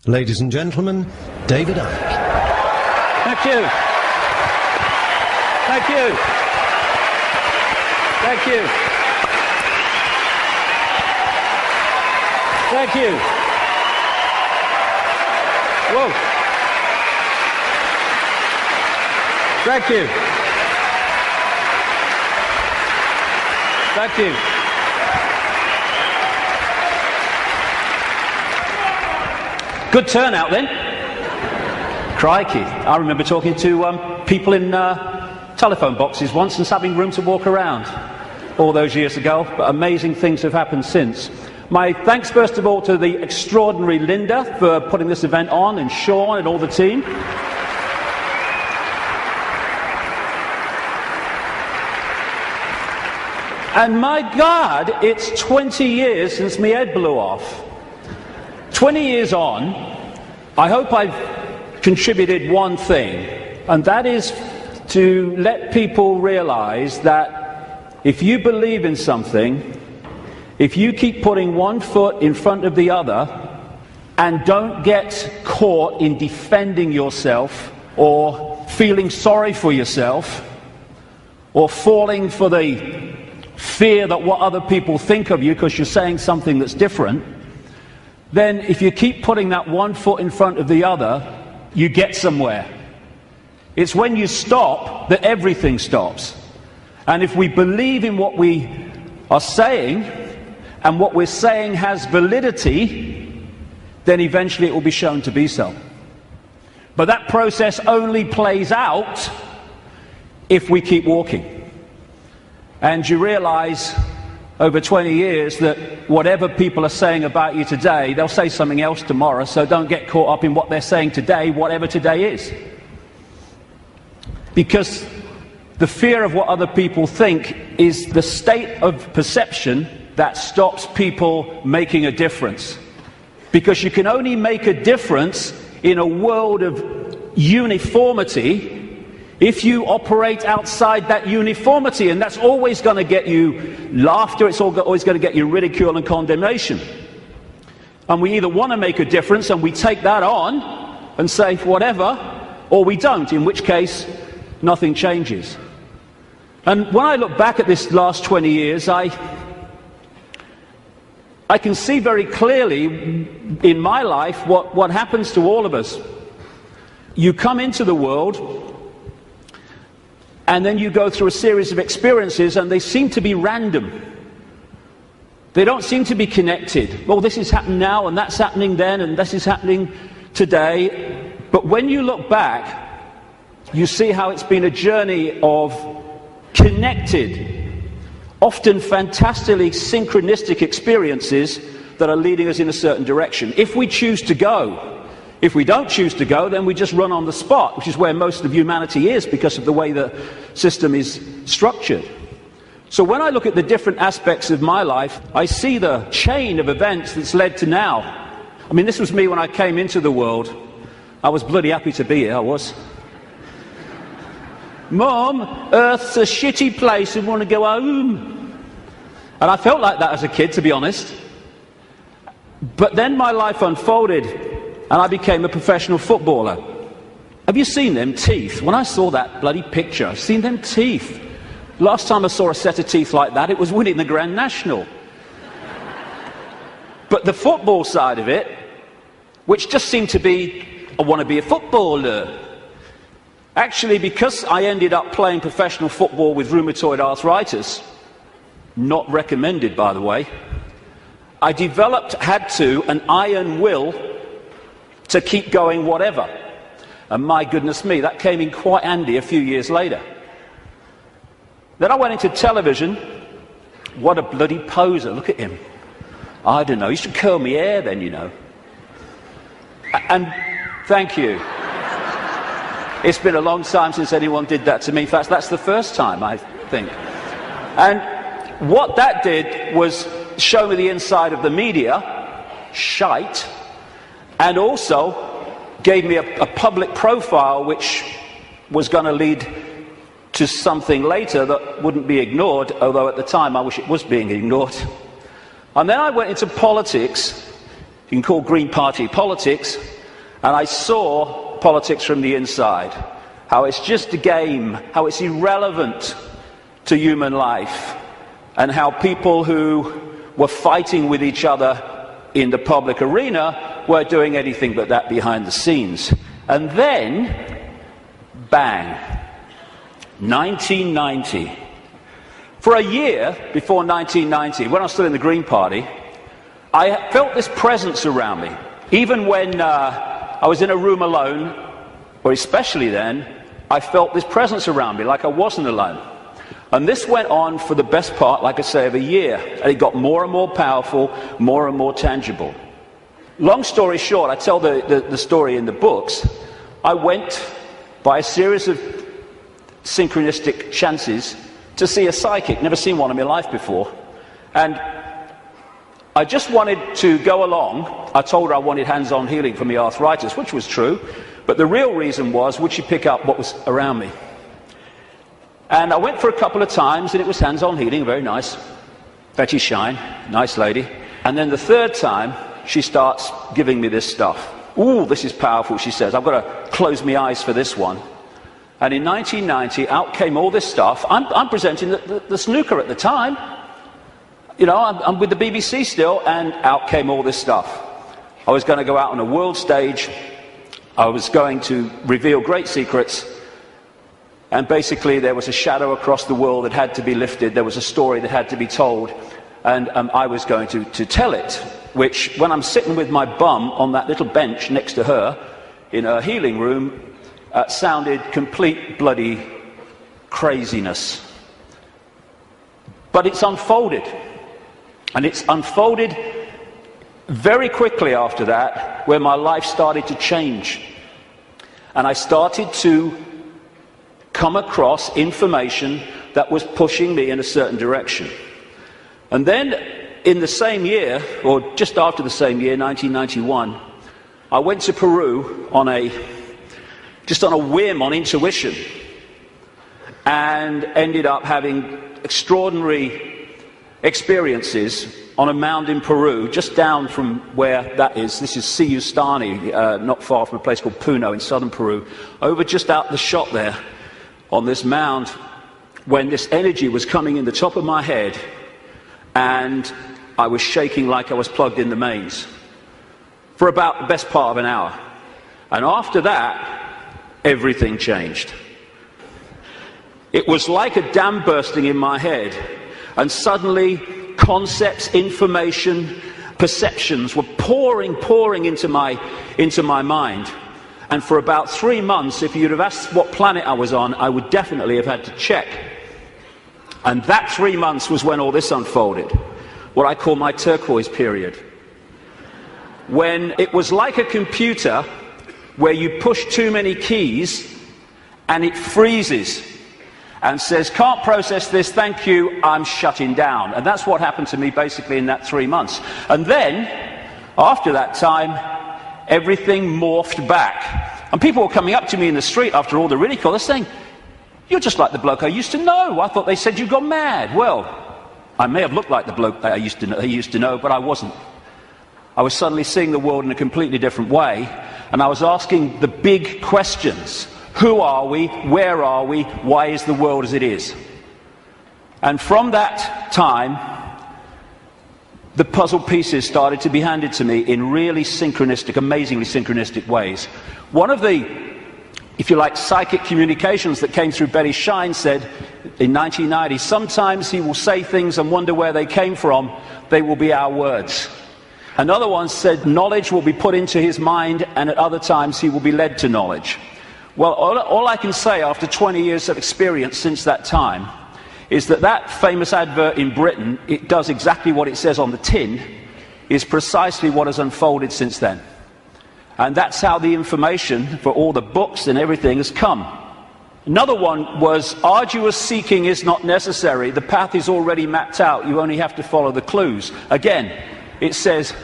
Ladies and gentlemen, David Icke. Thank you. Thank you. Thank you. Thank you. Whoa. Thank you. Thank you. Good turnout then. Crikey. I remember talking to people in telephone boxes once and having room to walk around all those years ago, but amazing things have happened since. My thanks first of all to the extraordinary Linda for putting this event on, and Sean and all the team. And my God, it's 20 years since my head blew off. 20 years on, I hope I've contributed one thing, and that is to let people realize that if you believe in something, if you keep putting one foot in front of the other and don't get caught in defending yourself or feeling sorry for yourself or falling for the fear that what other people think of you because you're saying something that's different, then if you keep putting that one foot in front of the other, you get somewhere. It's when you stop that everything stops. And if we believe in what we are saying, and what we're saying has validity, then eventually it will be shown to be so. But that process only plays out if we keep walking. And you realize over 20 years that whatever people are saying about you today, they'll say something else tomorrow, so don't get caught up in what they're saying today, whatever today is. Because the fear of what other people think is the state of perception that stops people making a difference. Because you can only make a difference in a world of uniformity if you operate outside that uniformity, and that's always going to get you laughter, it's always going to get you ridicule and condemnation. And we either want to make a difference and we take that on and say whatever, or we don't, in which case nothing changes. And when I look back at this last 20 years, I can see very clearly in my life what happens to all of us. You come into the world, and then you go through a series of experiences, and they seem to be random. They don't seem to be connected. Well, this is happening now, and that's happening then, and this is happening today. But when you look back, you see how it's been a journey of connected, often fantastically synchronistic experiences that are leading us in a certain direction. If we choose to go. If we don't choose to go, then we just run on the spot, which is where most of humanity is because of the way the system is structured. So when I look at the different aspects of my life, I see the chain of events that's led to now. I mean, this was me when I came into the world. I was bloody happy to be here, I was. Mum, Earth's a shitty place, I want to go home. And I felt like that as a kid, to be honest. But then my life unfolded, and I became a professional footballer. Have you seen them teeth? When I saw that bloody picture, I've seen them teeth. Last time I saw a set of teeth like that, it was winning the Grand National. But the football side of it, which just seemed to be, I want to be a footballer. Actually, because I ended up playing professional football with rheumatoid arthritis, not recommended by the way, I had an iron will to keep going whatever. And my goodness me, that came in quite handy a few years later. Then I went into television. What a bloody poser, look at him. I don't know, you should curl my hair then, you know. And thank you. It's been a long time since anyone did that to me. In fact, that's the first time, I think. And what that did was show me the inside of the media, shite, and also gave me a public profile which was going to lead to something later that wouldn't be ignored, although at the time I wish it was being ignored. And then I went into politics, you can call Green Party politics, and I saw politics from the inside, how it's just a game, how it's irrelevant to human life, and how people who were fighting with each other in the public arena weren't doing anything but that behind the scenes. And then, bang, 1990. For a year before 1990, when I was still in the Green Party, I felt this presence around me. Even when I was in a room alone, or especially then, I felt this presence around me, like I wasn't alone. And this went on for the best part, like I say, of a year. And it got more and more powerful, more and more tangible. Long story short, I tell the story in the books. I went by a series of synchronistic chances to see a psychic. Never seen one in my life before. And I just wanted to go along. I told her I wanted hands-on healing for my arthritis, which was true. But the real reason was, would she pick up what was around me? And I went for a couple of times, and it was hands-on healing, very nice. Betty Shine, nice lady. And then the third time, she starts giving me this stuff. Ooh, this is powerful, she says. I've got to close my eyes for this one. And in 1990, out came all this stuff. I'm presenting the snooker at the time. You know, I'm with the BBC still, and out came all this stuff. I was going to go out on a world stage. I was going to reveal great secrets. And basically, there was a shadow across the world that had to be lifted. There was a story that had to be told. And I was going to tell it, which, when I'm sitting with my bum on that little bench next to her in her healing room, sounded complete bloody craziness. But it's unfolded. And it's unfolded very quickly after that, where my life started to change. And I started to come across information that was pushing me in a certain direction. And then, in the same year, or just after the same year, 1991, I went to Peru just on a whim, on intuition, and ended up having extraordinary experiences on a mound in Peru, just down from where that is. This is Siyustani, not far from a place called Puno in southern Peru, over just out the shot there, on this mound, when this energy was coming in the top of my head, and I was shaking like I was plugged in the mains for about the best part of an hour. And after that, everything changed. It was like a dam bursting in my head, and suddenly concepts, information, perceptions were pouring into my mind. And for about 3 months, if you'd have asked what planet I was on, I would definitely have had to check. And that 3 months was when all this unfolded, what I call my turquoise period. When it was like a computer where you push too many keys and it freezes and says, can't process this, thank you, I'm shutting down. And that's what happened to me basically in that 3 months. And then, after that time, everything morphed back. And people were coming up to me in the street after all the ridicule, they're saying, you're just like the bloke I used to know. I thought they said you got mad. Well, I may have looked like the bloke that I used to know, but I wasn't. I was suddenly seeing the world in a completely different way, and I was asking the big questions. Who are we? Where are we? Why is the world as it is? And from that time, the puzzle pieces started to be handed to me in really synchronistic, amazingly synchronistic ways. One of the, if you like, psychic communications that came through Betty Shine said in 1990, sometimes he will say things and wonder where they came from. They will be our words. Another one said knowledge will be put into his mind, and at other times he will be led to knowledge. Well, all I can say after 20 years of experience since that time is that famous advert in Britain, it does exactly what it says on the tin, is precisely what has unfolded since then. And that's how the information for all the books and everything has come. Another one was, arduous seeking is not necessary. The path is already mapped out. You only have to follow the clues. Again, it says,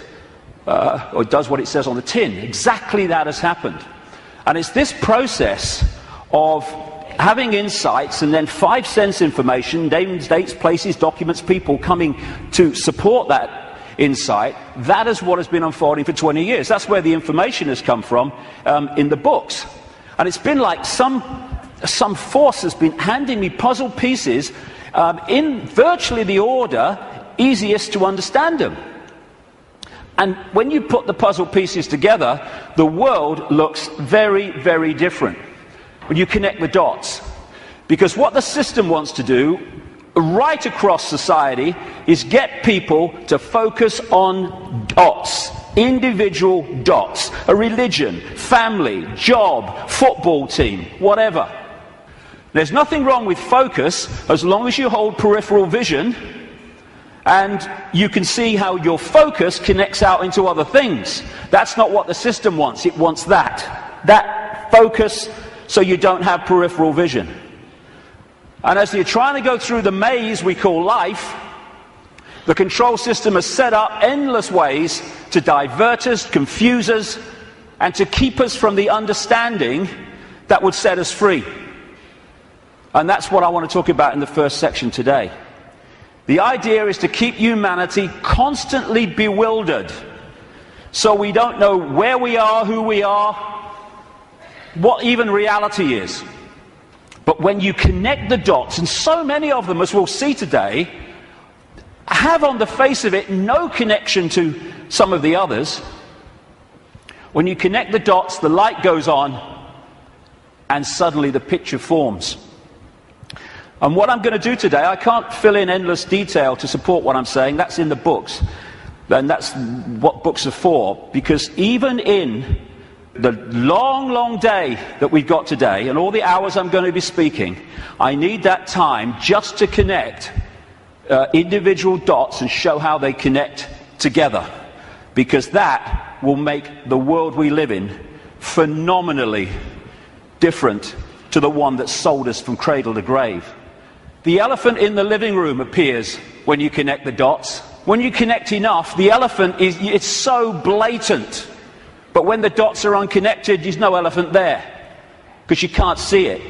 or it does what it says on the tin. Exactly that has happened. And it's this process of having insights and then 5 sense information, names, dates, places, documents, people coming to support that insight. That is what has been unfolding for 20 years. That's where the information has come from in the books. And it's been like some force has been handing me puzzle pieces in virtually the order easiest to understand them. And when you put the puzzle pieces together, the world looks very, very different when you connect the dots. Because what the system wants to do right across society is get people to focus on dots, individual dots, a religion, family, job, football team, whatever. There's nothing wrong with focus as long as you hold peripheral vision and you can see how your focus connects out into other things. That's not what the system wants. It wants that focus so you don't have peripheral vision. And as you're trying to go through the maze we call life, the control system has set up endless ways to divert us, confuse us, and to keep us from the understanding that would set us free. And that's what I want to talk about in the first section today. The idea is to keep humanity constantly bewildered, so we don't know where we are, who we are, what even reality is. But when you connect the dots, and so many of them, as we'll see today, have on the face of it no connection to some of the others, when you connect the dots, the light goes on, and suddenly the picture forms. And what I'm going to do today, I can't fill in endless detail to support what I'm saying. That's in the books. And that's what books are for. Because even in the long, long day that we've got today, and all the hours I'm going to be speaking, I need that time just to connect individual dots and show how they connect together. Because that will make the world we live in phenomenally different to the one that sold us from cradle to grave. The elephant in the living room appears when you connect the dots. When you connect enough, the elephant it's so blatant. But when the dots are unconnected, there's no elephant there, because you can't see it.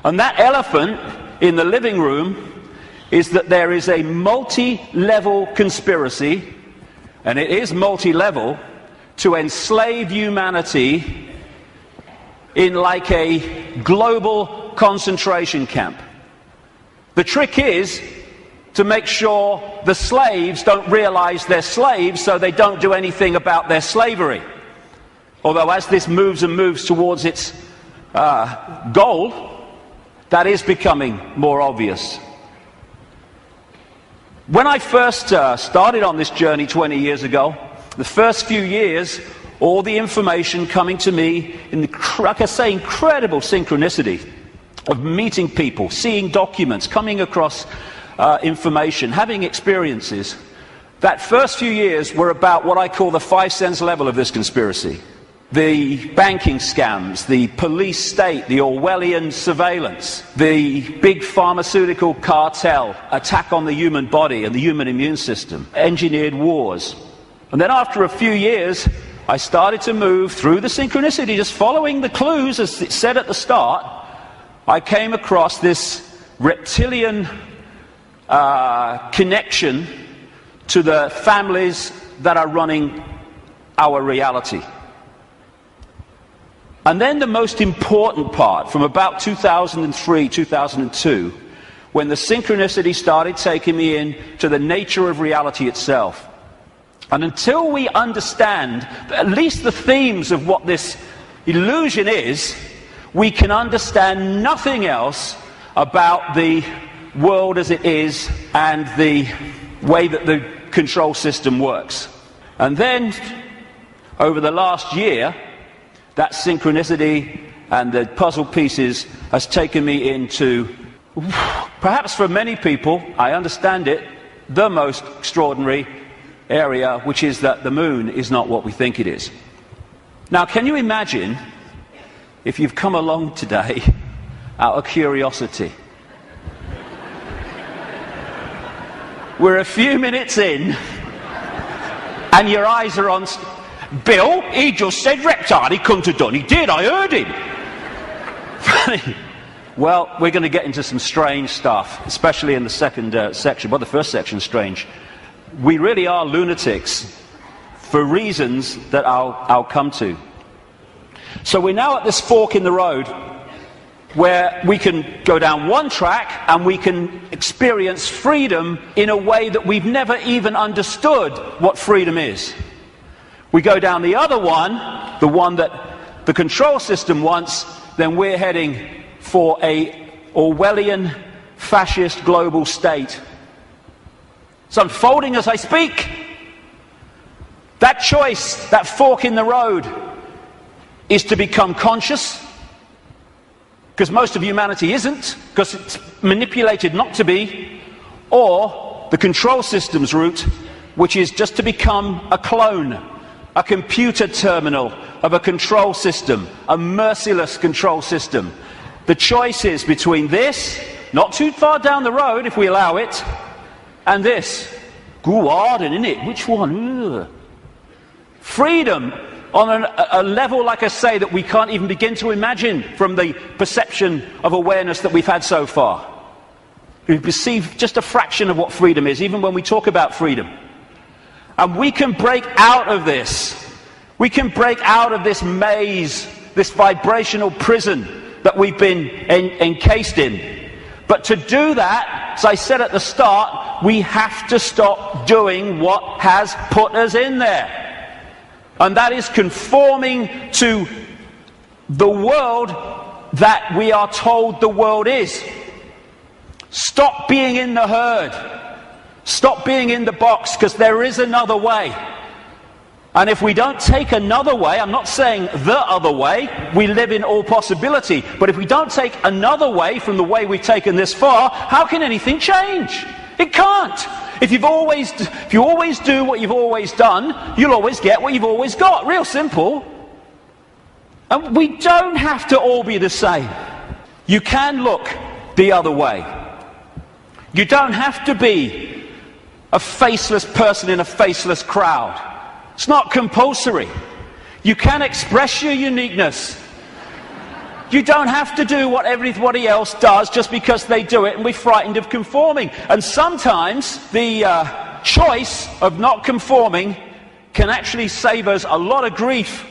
And that elephant in the living room is that there is a multi-level conspiracy, and it is multi-level, to enslave humanity in like a global concentration camp. The trick is to make sure the slaves don't realize they're slaves, so they don't do anything about their slavery. Although as this moves and moves towards its goal, that is becoming more obvious. When I first started on this journey 20 years ago, the first few years, all the information coming to me in the, like I say, incredible synchronicity of meeting people, seeing documents, coming across information, having experiences. That first few years were about what I call the 5 sense level of this conspiracy. The banking scams, the police state, the Orwellian surveillance, the big pharmaceutical cartel, attack on the human body and the human immune system, engineered wars. And then after a few years, I started to move through the synchronicity, just following the clues as it said at the start. I came across this reptilian connection to the families that are running our reality. And then the most important part, from about 2003, 2002, when the synchronicity started taking me in to the nature of reality itself. And until we understand at least the themes of what this illusion is, we can understand nothing else about the world as it is and the way that the control system works. And then, over the last year, that synchronicity and the puzzle pieces has taken me into, perhaps for many people, I understand it, the most extraordinary area, which is that the moon is not what we think it is. Now, can you imagine if you've come along today out of curiosity? We're a few minutes in, and your eyes are on Bill. He just said reptile. He couldn't have done. He did. I heard him. Well, we're going to get into some strange stuff, especially in the second section. Well, the first section's strange. We really are lunatics for reasons that I'll come to. So we're now at this fork in the road where we can go down one track and we can experience freedom in a way that we've never even understood what freedom is. We go down the other one, the one that the control system wants, then we're heading for a Orwellian fascist global state. It's unfolding as I speak. That choice, that fork in the road, is to become conscious, because most of humanity isn't, because it's manipulated not to be, or the control system's route, which is just to become a clone, a computer terminal of a control system, a merciless control system. The choice is between this, not too far down the road if we allow it, and this. Go hard, isn't it? Which one? Ugh. Freedom on a level, like I say, that we can't even begin to imagine from the perception of awareness that we've had so far. We perceive just a fraction of what freedom is, even when we talk about freedom. And we can break out of this. We can break out of this maze, this vibrational prison that we've been encased in. But to do that, as I said at the start, we have to stop doing what has put us in there. And that is conforming to the world that we are told the world is. Stop being in the herd. Stop being in the box, because there is another way. And if we don't take another way, I'm not saying the other way, we live in all possibility, but if we don't take another way from the way we've taken this far, how can anything change? It can't. If you always do what you've always done, you'll always get what you've always got. Real simple. And we don't have to all be the same. You can look the other way. You don't have to be a faceless person in a faceless crowd. It's not compulsory. You can express your uniqueness. You don't have to do what everybody else does just because they do it and we're frightened of conforming. And sometimes the choice of not conforming can actually save us a lot of grief.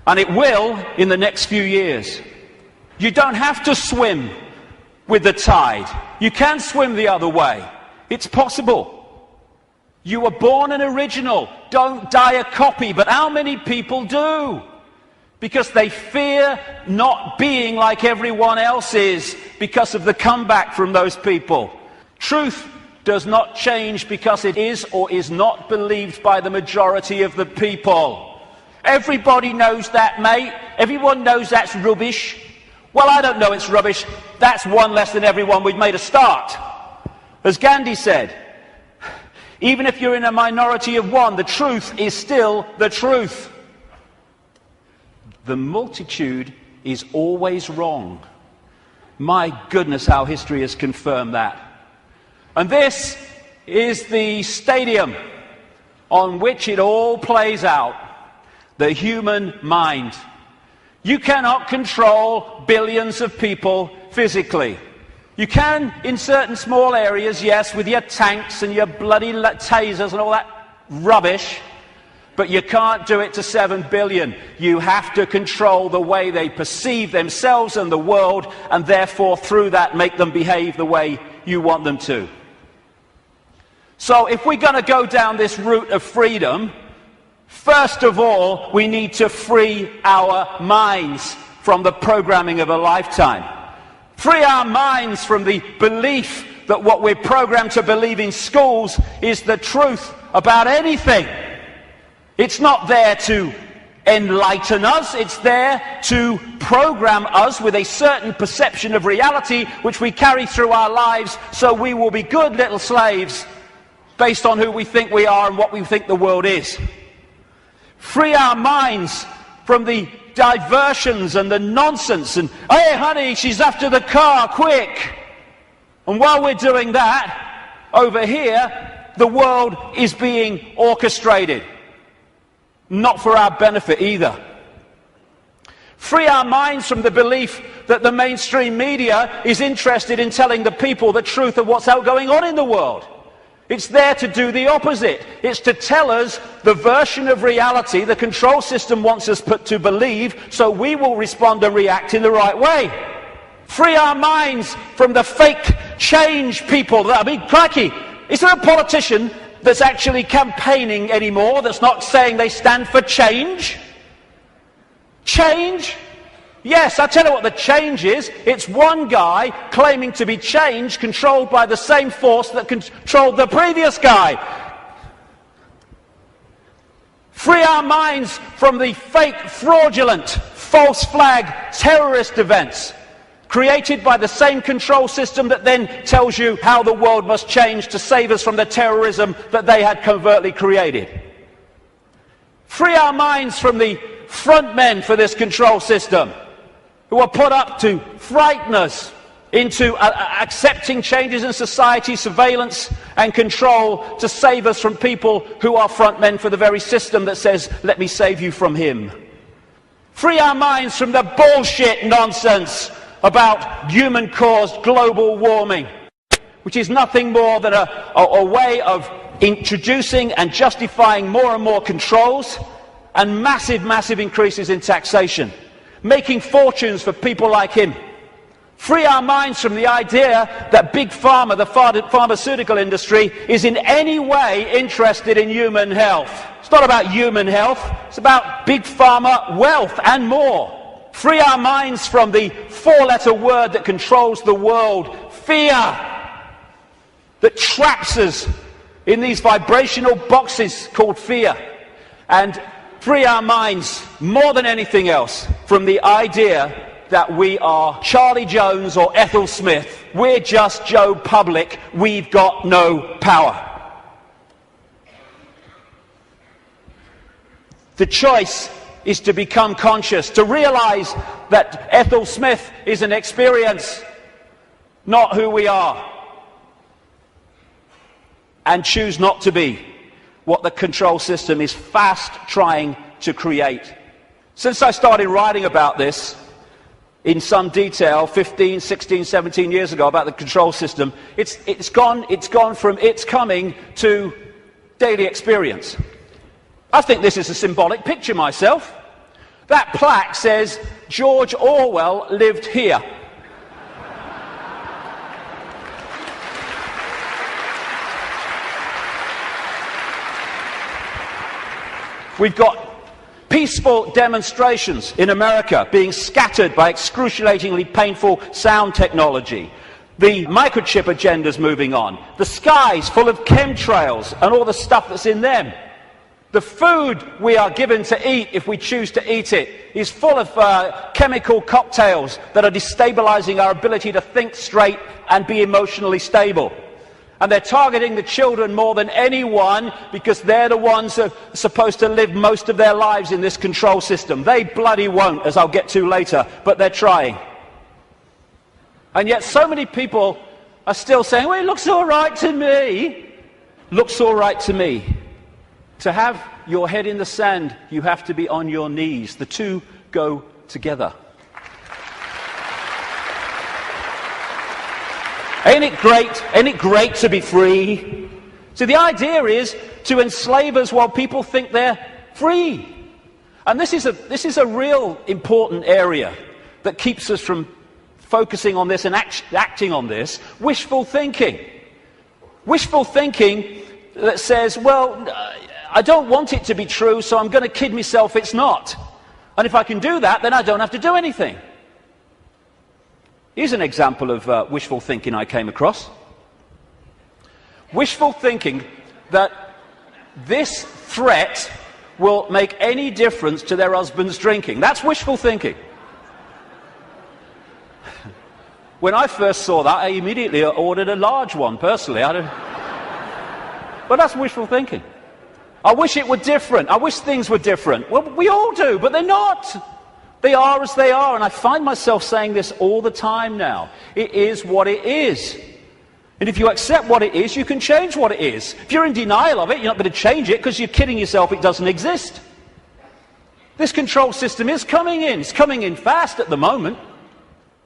And it will in the next few years. You don't have to swim with the tide. You can swim the other way. It's possible. You were born an original. Don't die a copy. But how many people do? Because they fear not being like everyone else is because of the comeback from those people. Truth does not change because it is or is not believed by the majority of the people. Everybody knows that, mate. Everyone knows that's rubbish. Well, I don't know it's rubbish. That's one less than everyone. We've made a start. As Gandhi said, even if you're in a minority of one, the truth is still the truth. The multitude is always wrong. My goodness, how history has confirmed that. And this is the stadium on which it all plays out. The human mind. You cannot control billions of people physically. You can in certain small areas, yes, with your tanks and your bloody tasers and all that rubbish. But you can't do it to 7 billion. You have to control the way they perceive themselves and the world, and therefore through that make them behave the way you want them to. So if we're going to go down this route of freedom, first of all, we need to free our minds from the programming of a lifetime. Free our minds from the belief that what we're programmed to believe in schools is the truth about anything. It's not there to enlighten us, it's there to program us with a certain perception of reality which we carry through our lives, so we will be good little slaves based on who we think we are and what we think the world is. Free our minds from the diversions and the nonsense and, hey honey, she's after the car, quick. And while we're doing that, over here, the world is being orchestrated. Not for our benefit either. Free our minds from the belief that the mainstream media is interested in telling the people the truth of what's going on in the world. It's there to do the opposite. It's to tell us the version of reality the control system wants us to believe, so we will respond and react in the right way. Free our minds from the fake change people. I mean, crikey, is there a politician that's actually campaigning anymore that's not saying they stand for change? Change? Yes, I'll tell you what the change is. It's one guy claiming to be change, controlled by the same force that controlled the previous guy. Free our minds from the fake, fraudulent, false flag terrorist events created by the same control system that then tells you how the world must change to save us from the terrorism that they had covertly created. Free our minds from the front men for this control system, who are put up to frighten us into accepting changes in society, surveillance and control to save us from people who are front men for the very system that says, let me save you from him. Free our minds from the bullshit nonsense about human-caused global warming, which is nothing more than a way of introducing and justifying more and more controls and massive increases in taxation, making fortunes for people like him. Free our minds from the idea that Big Pharma, the pharmaceutical industry, is in any way interested in human health. It's not about human health, it's about Big Pharma wealth and more. Free our minds from the four-letter word that controls the world, fear, that traps us in these vibrational boxes called fear. And free our minds, more than anything else, from the idea that we are Charlie Jones or Ethel Smith. We're just Joe Public. We've got no power. The choice is to become conscious, to realize that Ethel Smith is an experience, not who we are, and choose not to be what the control system is fast trying to create. Since I started writing about this in some detail 15, 16, 17 years ago about the control system, it's gone from its coming to daily experience. I think this is a symbolic picture myself. That plaque says, George Orwell lived here. We've got peaceful demonstrations in America being scattered by excruciatingly painful sound technology. The microchip agenda's moving on. The sky's full of chemtrails and all the stuff that's in them. The food we are given to eat, if we choose to eat it, is full of chemical cocktails that are destabilizing our ability to think straight and be emotionally stable. And they're targeting the children more than anyone because they're the ones that are supposed to live most of their lives in this control system. They bloody won't, as I'll get to later, but they're trying. And yet so many people are still saying, well, it looks all right to me. Looks all right to me. To have your head in the sand, you have to be on your knees. The two go together. Ain't it great? Ain't it great to be free? So the idea is to enslave us while people think they're free. And this is a real important area that keeps us from focusing on this and acting on this. Wishful thinking. Wishful thinking that says, well, I don't want it to be true, so I'm going to kid myself it's not. And if I can do that, then I don't have to do anything. Here's an example of wishful thinking I came across. Wishful thinking that this threat will make any difference to their husband's drinking. That's wishful thinking. When I first saw that, I immediately ordered a large one, personally. But that's wishful thinking. I wish it were different. I wish things were different. Well, we all do, but they're not. They are as they are, and I find myself saying this all the time now. It is what it is. And if you accept what it is, you can change what it is. If you're in denial of it, you're not going to change it because you're kidding yourself it doesn't exist. This control system is coming in. It's coming in fast at the moment.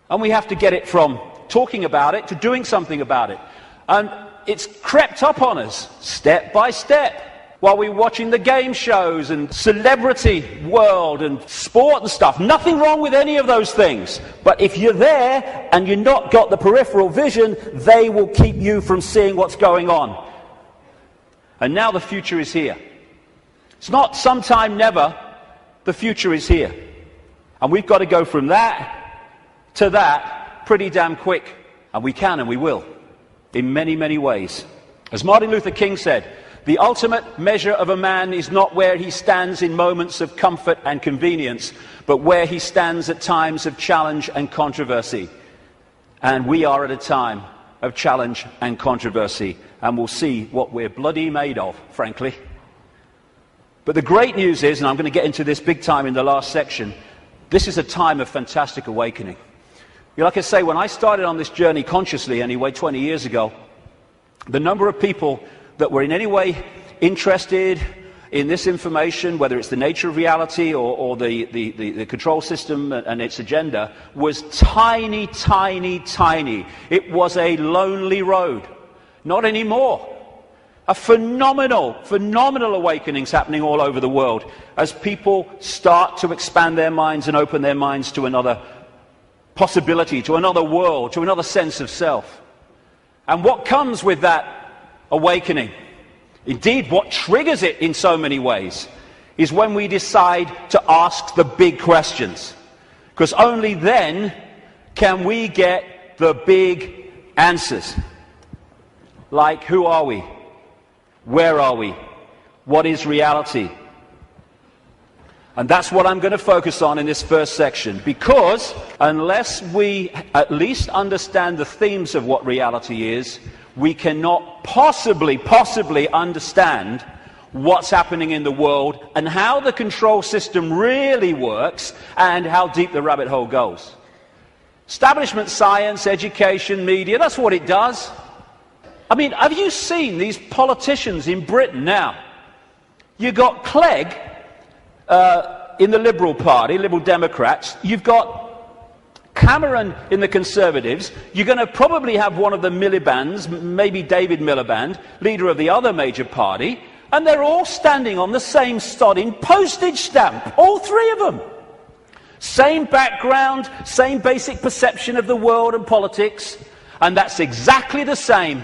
And we have to get it from talking about it to doing something about it. And it's crept up on us, step by step. While we're watching the game shows and celebrity world and sport and stuff. Nothing wrong with any of those things. But if you're there and you've not got the peripheral vision, they will keep you from seeing what's going on. And now the future is here. It's not sometime never. The future is here. And we've got to go from that to that pretty damn quick. And we can and we will. In many, many ways. As Martin Luther King said, the ultimate measure of a man is not where he stands in moments of comfort and convenience, but where he stands at times of challenge and controversy. And we are at a time of challenge and controversy, and we'll see what we're bloody made of, frankly. But the great news is, and I'm going to get into this big time in the last section, this is a time of fantastic awakening. Like I say, when I started on this journey consciously anyway, 20 years ago, the number of people that were in any way interested in this information, whether it's the nature of reality or the control system and its agenda, was tiny, tiny, tiny. It was a lonely road. Not anymore. A phenomenal awakenings happening all over the world as people start to expand their minds and open their minds to another possibility, to another world, to another sense of self. And what comes with that awakening, indeed what triggers it in so many ways, is when we decide to ask the big questions. Because only then can we get the big answers. Like, who are we? Where are we? What is reality? And that's what I'm going to focus on in this first section, because unless we at least understand the themes of what reality is, we cannot possibly understand what's happening in the world and how the control system really works and how deep the rabbit hole goes. Establishment science, education, media, that's what it does. I mean, have you seen these politicians in Britain now? You've got Clegg in the Liberal Party, Liberal Democrats. You've got Cameron in the Conservatives. You're going to probably have one of the Miliband's, maybe David Miliband, leader of the other major party, and they're all standing on the same stodding postage stamp, all three of them. Same background, same basic perception of the world and politics, and that's exactly the same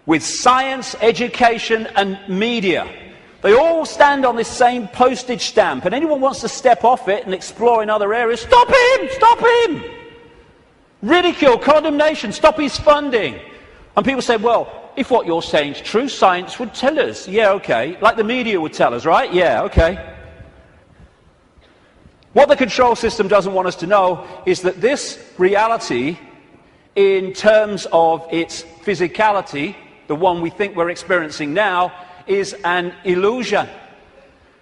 with science, education, and media. They all stand on this same postage stamp, and anyone wants to step off it and explore in other areas, stop him! Stop him! Ridicule, condemnation, stop his funding. And people say, well, if what you're saying is true, science would tell us. Yeah, okay. Like the media would tell us, right? Yeah, okay. What the control system doesn't want us to know is that this reality, in terms of its physicality, the one we think we're experiencing now, is an illusion.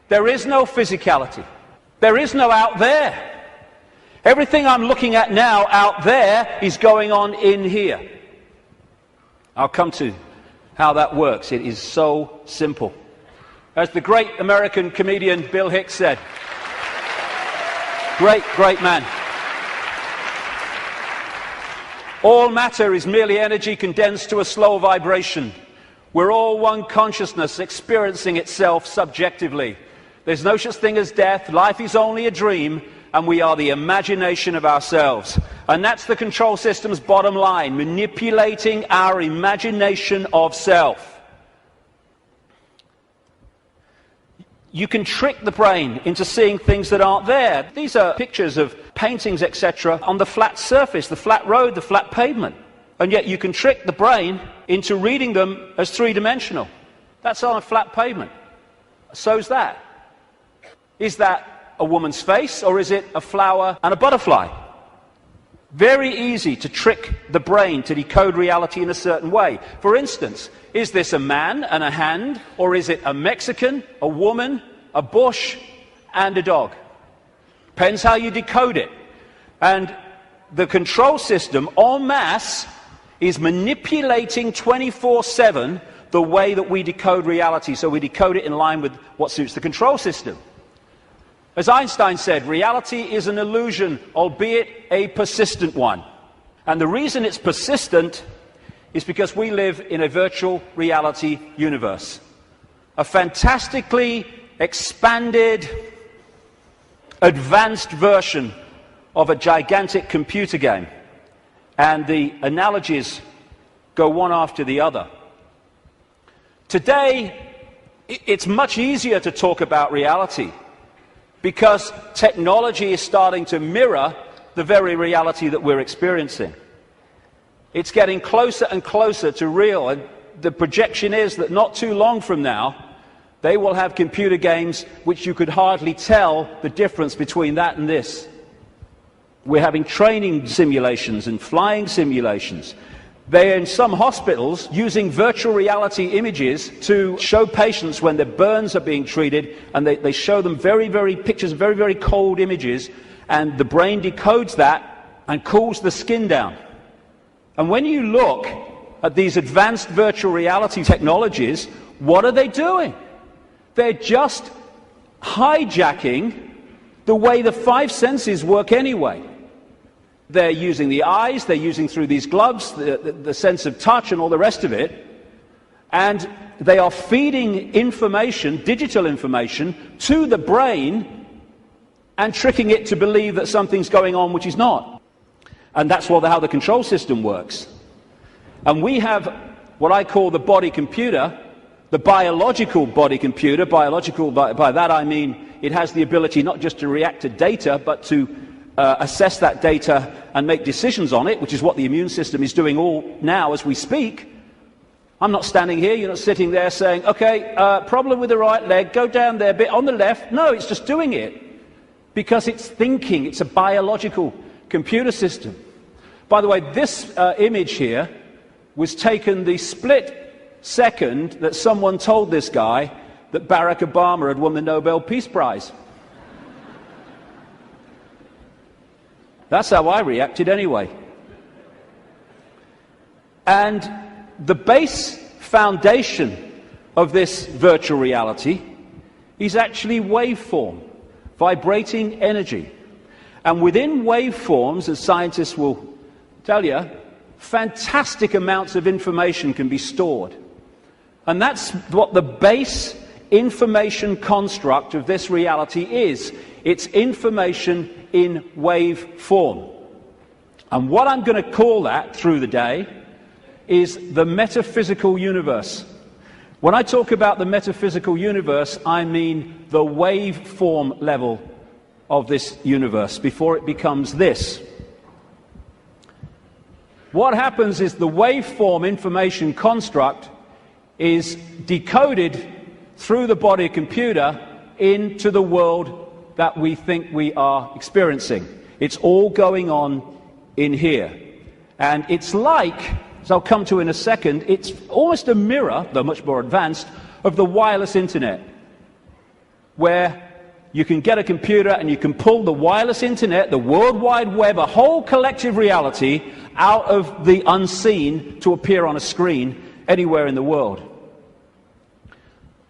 There is no physicality. There is no out there. Everything I'm looking at now out there is going on in here. I'll come to how that works. It is so simple. As the great American comedian Bill Hicks said, great man. All matter is merely energy condensed to a slow vibration. We're all one consciousness experiencing itself subjectively. There's no such thing as death. Life is only a dream, and we are the imagination of ourselves. And that's the control system's bottom line, manipulating our imagination of self. You can trick the brain into seeing things that aren't there. These are pictures of paintings, etc., on the flat surface, the flat road, the flat pavement. And yet you can trick the brain into reading them as three-dimensional. That's on a flat pavement. So's that. Is that a woman's face, or is it a flower and a butterfly? Very easy to trick the brain to decode reality in a certain way. For instance, is this a man and a hand, or is it a Mexican, a woman, a bush, and a dog? Depends how you decode it. And the control system, en masse, is manipulating 24/7 the way that we decode reality, so we decode it in line with what suits the control system. As Einstein said, reality is an illusion, albeit a persistent one. And the reason it's persistent is because we live in a virtual reality universe. A fantastically expanded, advanced version of a gigantic computer game. And the analogies go one after the other. Today, it's much easier to talk about reality because technology is starting to mirror the very reality that we're experiencing. It's getting closer and closer to real, and the projection is that not too long from now, they will have computer games which you could hardly tell the difference between that and this. We're having training simulations and flying simulations. They're in some hospitals using virtual reality images to show patients when their burns are being treated, and they show them pictures of very cold images, and the brain decodes that and cools the skin down. And when you look at these advanced virtual reality technologies, what are they doing? They're just hijacking the way the five senses work anyway. They're using the eyes, they're using through these gloves, the sense of touch and all the rest of it, and they are feeding information, digital information, to the brain and tricking it to believe that something's going on which is not. And that's how the control system works. And we have what I call the body computer, the biological body computer. Biological, by that I mean it has the ability not just to react to data, but to assess that data and make decisions on it, which is what the immune system is doing all now as we speak. I'm not standing here, you're not sitting there saying, okay, problem with the right leg, go down there a bit on the left. No, it's just doing it because it's thinking. It's a biological computer system. By the way, this image here was taken the split second that someone told this guy that Barack Obama had won the Nobel Peace Prize. That's how I reacted anyway. And the base foundation of this virtual reality is actually waveform, vibrating energy. And within waveforms, as scientists will tell you, fantastic amounts of information can be stored. And that's what the base information construct of this reality is. It's information in wave form. And what I'm going to call that through the day is the metaphysical universe. When I talk about the metaphysical universe, I mean the waveform level of this universe before it becomes this. What happens is the waveform information construct is decoded through the body computer into the world that we think we are experiencing. It's all going on in here. And it's like, as I'll come to in a second, it's almost a mirror, though much more advanced, of the wireless internet, where you can get a computer and you can pull the wireless internet, the World Wide Web, a whole collective reality out of the unseen to appear on a screen anywhere in the world.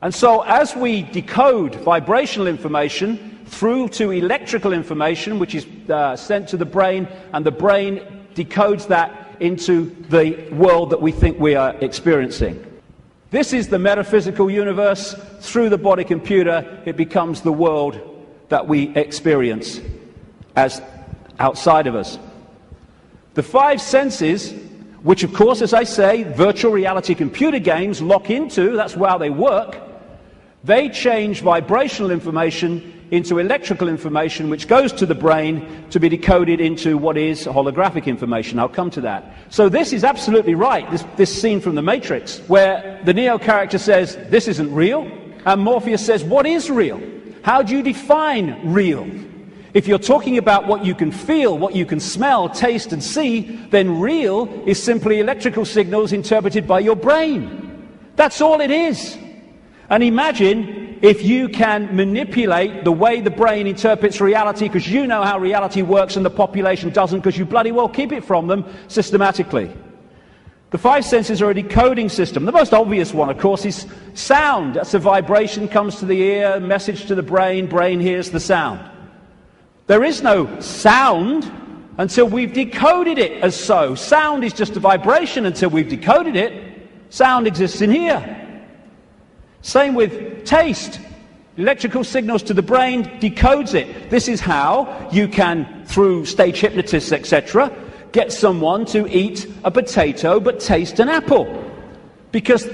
And so as we decode vibrational information through to electrical information, which is sent to the brain, and the brain decodes that into the world that we think we are experiencing. This is the metaphysical universe. Through the body computer, it becomes the world that we experience as outside of us. The five senses, which of course, as I say, virtual reality computer games lock into, that's how they work, they change vibrational information into electrical information, which goes to the brain to be decoded into what is holographic information. I'll come to that. So this is absolutely right, this scene from The Matrix, where the Neo character says, this isn't real, and Morpheus says, what is real? How do you define real? If you're talking about what you can feel, what you can smell, taste and see, then real is simply electrical signals interpreted by your brain. That's all it is. And imagine if you can manipulate the way the brain interprets reality, because you know how reality works and the population doesn't, because you bloody well keep it from them systematically. The five senses are a decoding system. The most obvious one, of course, is sound. That's a vibration, comes to the ear, message to the brain, brain hears the sound. There is no sound until we've decoded it as so. Sound is just a vibration until we've decoded it. Sound exists in here. Same with taste. Electrical signals to the brain decodes it. This is how you can, through stage hypnotists, etc., get someone to eat a potato but taste an apple. Because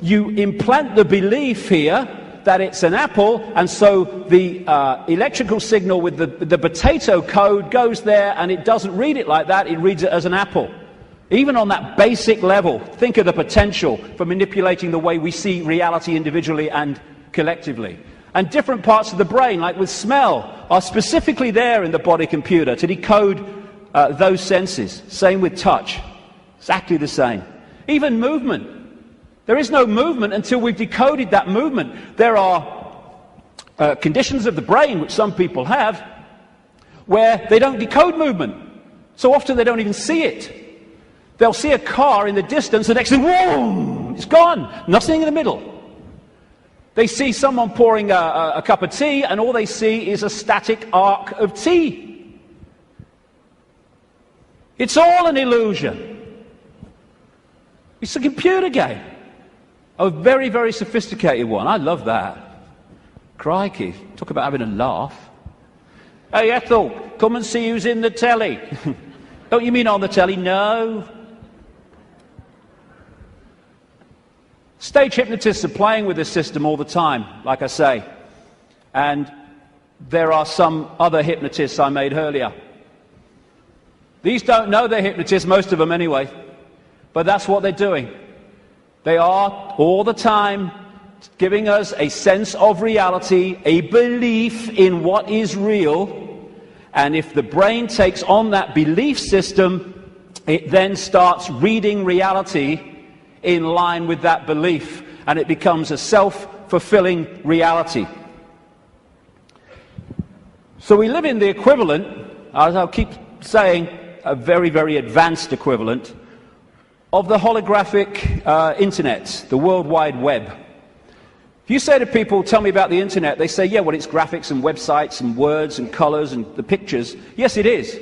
you implant the belief here that it's an apple, and so the electrical signal with the potato code goes there, and it doesn't read it like that, it reads it as an apple. Even on that basic level, think of the potential for manipulating the way we see reality individually and collectively. And different parts of the brain, like with smell, are specifically there in the body computer to decode those senses. Same with touch. Exactly the same. Even movement. There is no movement until we've decoded that movement. There are conditions of the brain, which some people have, where they don't decode movement. So often they don't even see it. They'll see a car in the distance, the next thing, whoa, it's gone. Nothing in the middle. They see someone pouring a cup of tea, and all they see is a static arc of tea. It's all an illusion. It's a computer game. A very, very sophisticated one. I love that. Crikey, talk about having a laugh. Hey Ethel, come and see who's in the telly. Don't you mean on the telly? No. Stage hypnotists are playing with this system all the time, like I say. And there are some other hypnotists I made earlier. These don't know they're hypnotists, most of them anyway. But that's what they're doing. They are, all the time, giving us a sense of reality, a belief in what is real. And if the brain takes on that belief system, it then starts reading reality in line with that belief. And it becomes a self-fulfilling reality. So we live in the equivalent, as I'll keep saying, a very, very advanced equivalent of the holographic internet, the World Wide Web. If you say to people, tell me about the internet, they say, yeah, well, it's graphics and websites and words and colors and the pictures. Yes, it is.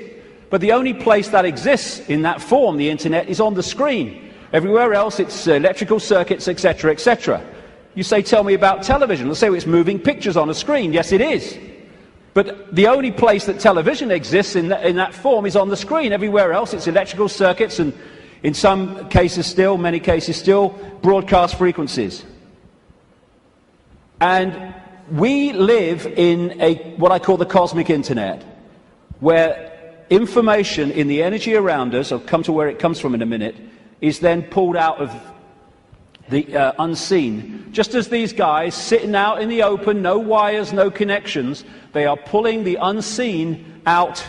But the only place that exists in that form, the internet, is on the screen. Everywhere else, it's electrical circuits, etc., etc. You say, tell me about television. They'll say, well, it's moving pictures on a screen. Yes, it is. But the only place that television exists in that form is on the screen. Everywhere else, it's electrical circuits and, in some cases still, many cases still, broadcast frequencies. And we live in what I call the cosmic internet, where information in the energy around us, I'll come to where it comes from in a minute, is then pulled out of the unseen. Just as these guys sitting out in the open, no wires, no connections, they are pulling the unseen out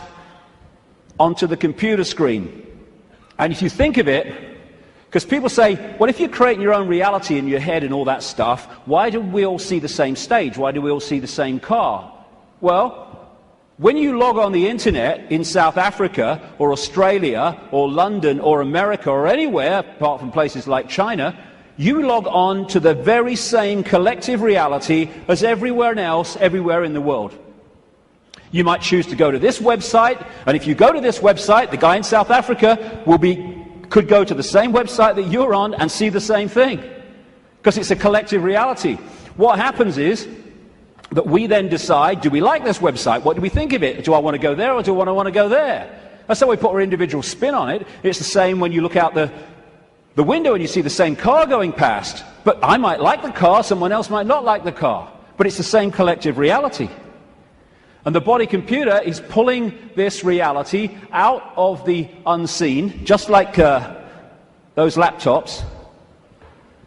onto the computer screen. And if you think of it, because people say, well, if you're creating your own reality in your head and all that stuff, why do we all see the same stage? Why do we all see the same car? Well, when you log on the internet in South Africa or Australia or London or America or anywhere, apart from places like China, you log on to the very same collective reality as everywhere else, everywhere in the world. You might choose to go to this website, and if you go to this website, the guy in South Africa could go to the same website that you're on and see the same thing, because it's a collective reality. What happens is that we then decide, do we like this website? What do we think of it? Do I want to go there or do I want to go there? That's how we put our individual spin on it. It's the same when you look out the window and you see the same car going past. But I might like the car, someone else might not like the car. But it's the same collective reality. And the body computer is pulling this reality out of the unseen, just like those laptops.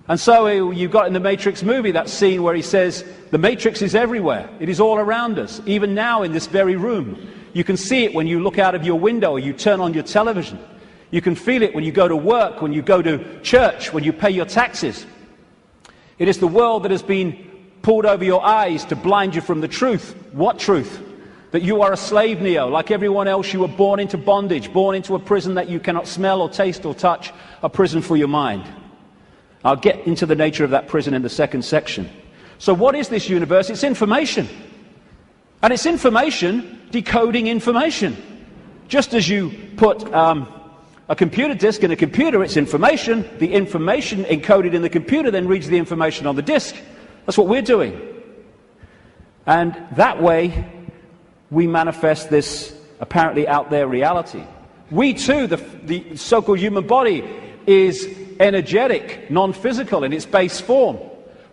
And so you've got in the Matrix movie that scene where he says, the Matrix is everywhere. It is all around us, even now in this very room. You can see it when you look out of your window or you turn on your television. You can feel it when you go to work, when you go to church, when you pay your taxes. It is the world that has been pulled over your eyes to blind you from the truth. What truth? That you are a slave, Neo. Like everyone else, you were born into bondage, born into a prison that you cannot smell or taste or touch, a prison for your mind. I'll get into the nature of that prison in the second section. So what is this universe? It's information. And it's information decoding information. Just as you put a computer disk in a computer, it's information. The information encoded in the computer then reads the information on the disk. That's what we're doing. And that way, we manifest this apparently out there reality. We too, the so-called human body, is energetic, non-physical in its base form.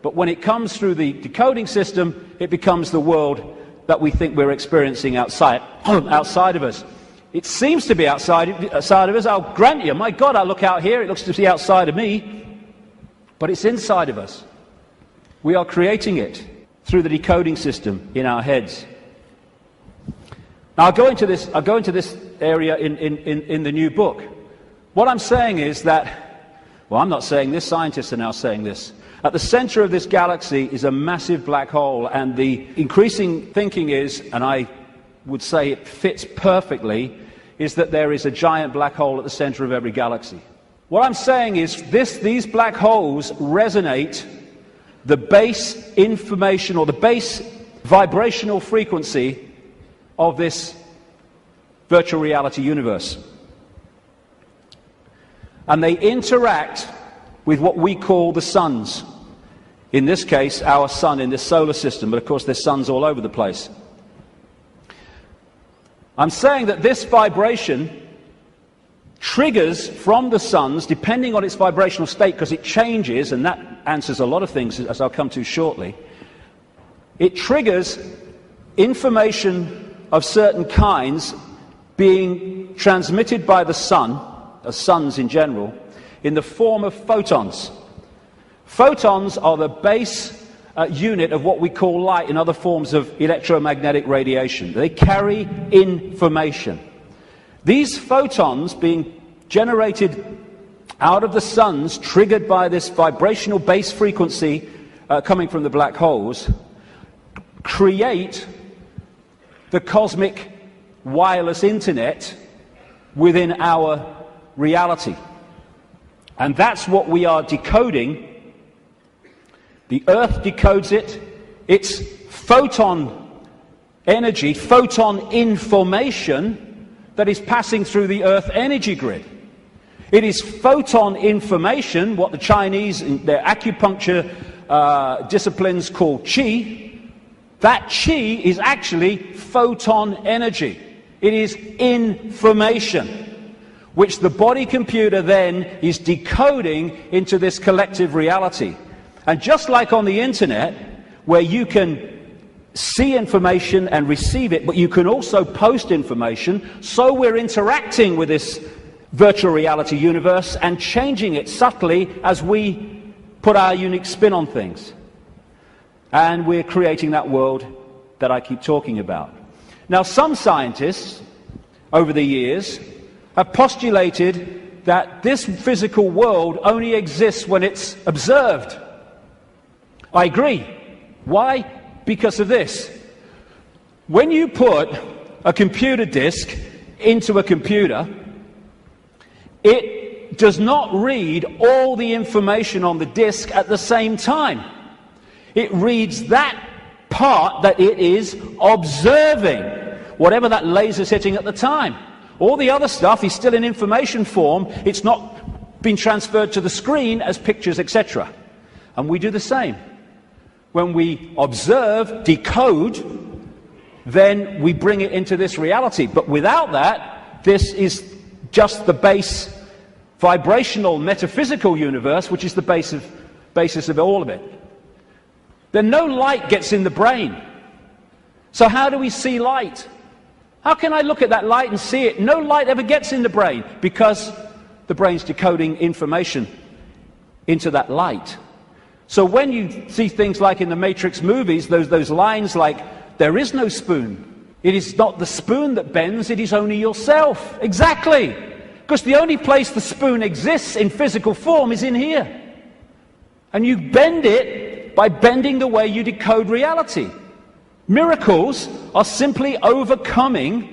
But when it comes through the decoding system, it becomes the world that we think we're experiencing outside of us. It seems to be outside of us. I'll grant you, my God, I look out here, it looks to be outside of me. But it's inside of us. We are creating it through the decoding system in our heads. Now, I'll go into this area in the new book. What I'm saying is that, well, I'm not saying this, scientists are now saying this. At the center of this galaxy is a massive black hole, and the increasing thinking is, and I would say it fits perfectly, is that there is a giant black hole at the center of every galaxy. What I'm saying is these black holes resonate the base information or the base vibrational frequency of this virtual reality universe. And they interact with what we call the suns. In this case, our sun in this solar system, but of course there's suns all over the place. I'm saying that this vibration triggers from the suns, depending on its vibrational state, because it changes, and that answers a lot of things, as I'll come to shortly. It triggers information of certain kinds being transmitted by the sun, suns in general, in the form of photons. Photons are the base unit of what we call light in other forms of electromagnetic radiation. They carry information. These photons being generated out of the suns, triggered by this vibrational base frequency coming from the black holes, create the cosmic wireless internet within our reality. And that's what we are decoding. The Earth decodes it. It's photon energy, photon information that is passing through the Earth energy grid. It is photon information, what the Chinese, in their acupuncture disciplines call qi. That qi is actually photon energy. It is information, which the body computer then is decoding into this collective reality. And just like on the internet, where you can see information and receive it, but you can also post information, so we're interacting with this virtual reality universe and changing it subtly as we put our unique spin on things. And we're creating that world that I keep talking about. Now, some scientists, over the years, have postulated that this physical world only exists when it's observed. I agree. Why? Because of this. When you put a computer disk into a computer, it does not read all the information on the disk at the same time. It reads that part that it is observing, whatever that laser's hitting at the time. All the other stuff is still in information form. It's not been transferred to the screen as pictures, etc. And we do the same. When we observe, decode, then we bring it into this reality. But without that, this is just the base vibrational metaphysical universe, which is the basis of all of it. Then no light gets in the brain. So how do we see light? How can I look at that light and see it? No light ever gets in the brain because the brain's decoding information into that light. So when you see things like in the Matrix movies, those lines like, there is no spoon. It is not the spoon that bends, it is only yourself. Exactly. Because the only place the spoon exists in physical form is in here. And you bend it by bending the way you decode reality. Miracles are simply overcoming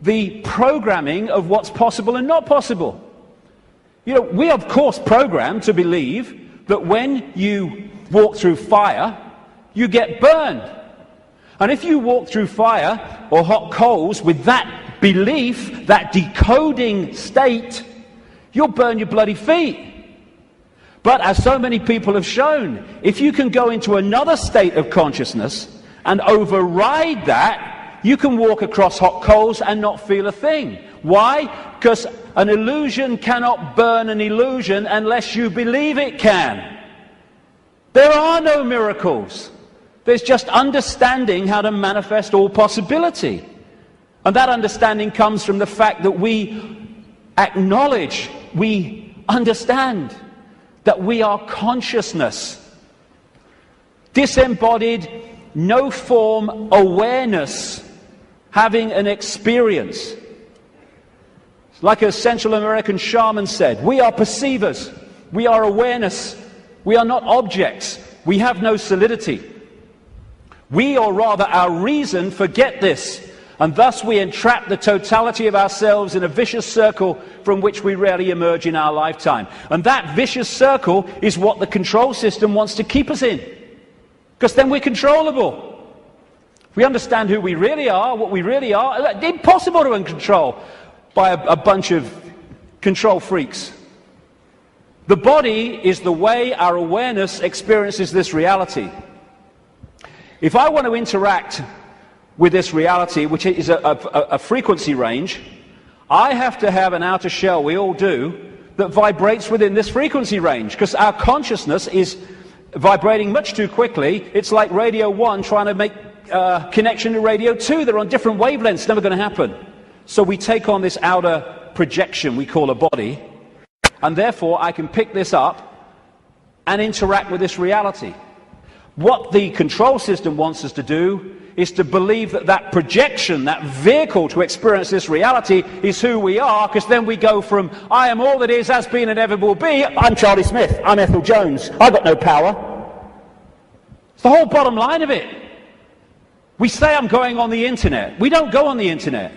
the programming of what's possible and not possible. You know, we are of course programmed to believe that when you walk through fire, you get burned. And if you walk through fire or hot coals with that belief, that decoding state, you'll burn your bloody feet. But as so many people have shown, if you can go into another state of consciousness and override that, you can walk across hot coals and not feel a thing. Why? Because an illusion cannot burn an illusion unless you believe it can. There are no miracles. There's just understanding how to manifest all possibility. And that understanding comes from the fact that we acknowledge, we understand that we are consciousness. Disembodied, no form awareness, having an experience. Like a Central American shaman said, we are perceivers, we are awareness, we are not objects, we have no solidity. We, or rather our reason, forget this, and thus we entrap the totality of ourselves in a vicious circle from which we rarely emerge in our lifetime. And that vicious circle is what the control system wants to keep us in, because then we're controllable. If we understand who we really are, what we really are, it's impossible to control by a bunch of control freaks. The body is the way our awareness experiences this reality. If I want to interact with this reality, which is a frequency range, I have to have an outer shell, we all do, that vibrates within this frequency range, because our consciousness is vibrating much too quickly. It's like Radio 1 trying to make connection to Radio 2. They're on different wavelengths. It's never going to happen. So we take on this outer projection we call a body, and therefore I can pick this up and interact with this reality. What the control system wants us to do is to believe that that projection, that vehicle to experience this reality, is who we are, because then we go from, I am all that is, has been, and ever will be, I'm Charlie Smith, I'm Ethel Jones, I've got no power. It's the whole bottom line of it. We say I'm going on the internet. We don't go on the internet.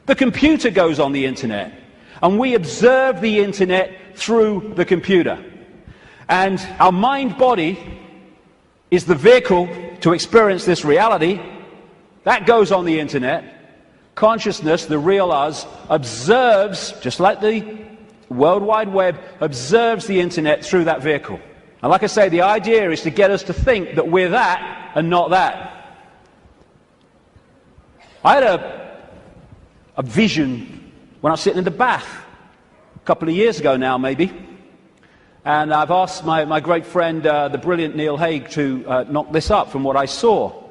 The computer goes on the internet, and we observe the internet through the computer. And our mind-body is the vehicle to experience this reality. That goes on the internet. Consciousness, the real us, observes, just like the World Wide Web, observes the internet through that vehicle. And like I say, the idea is to get us to think that we're that and not that. I had a vision when I was sitting in the bath a couple of years ago now, maybe. And I've asked my great friend, the brilliant Neil Haig, to knock this up from what I saw.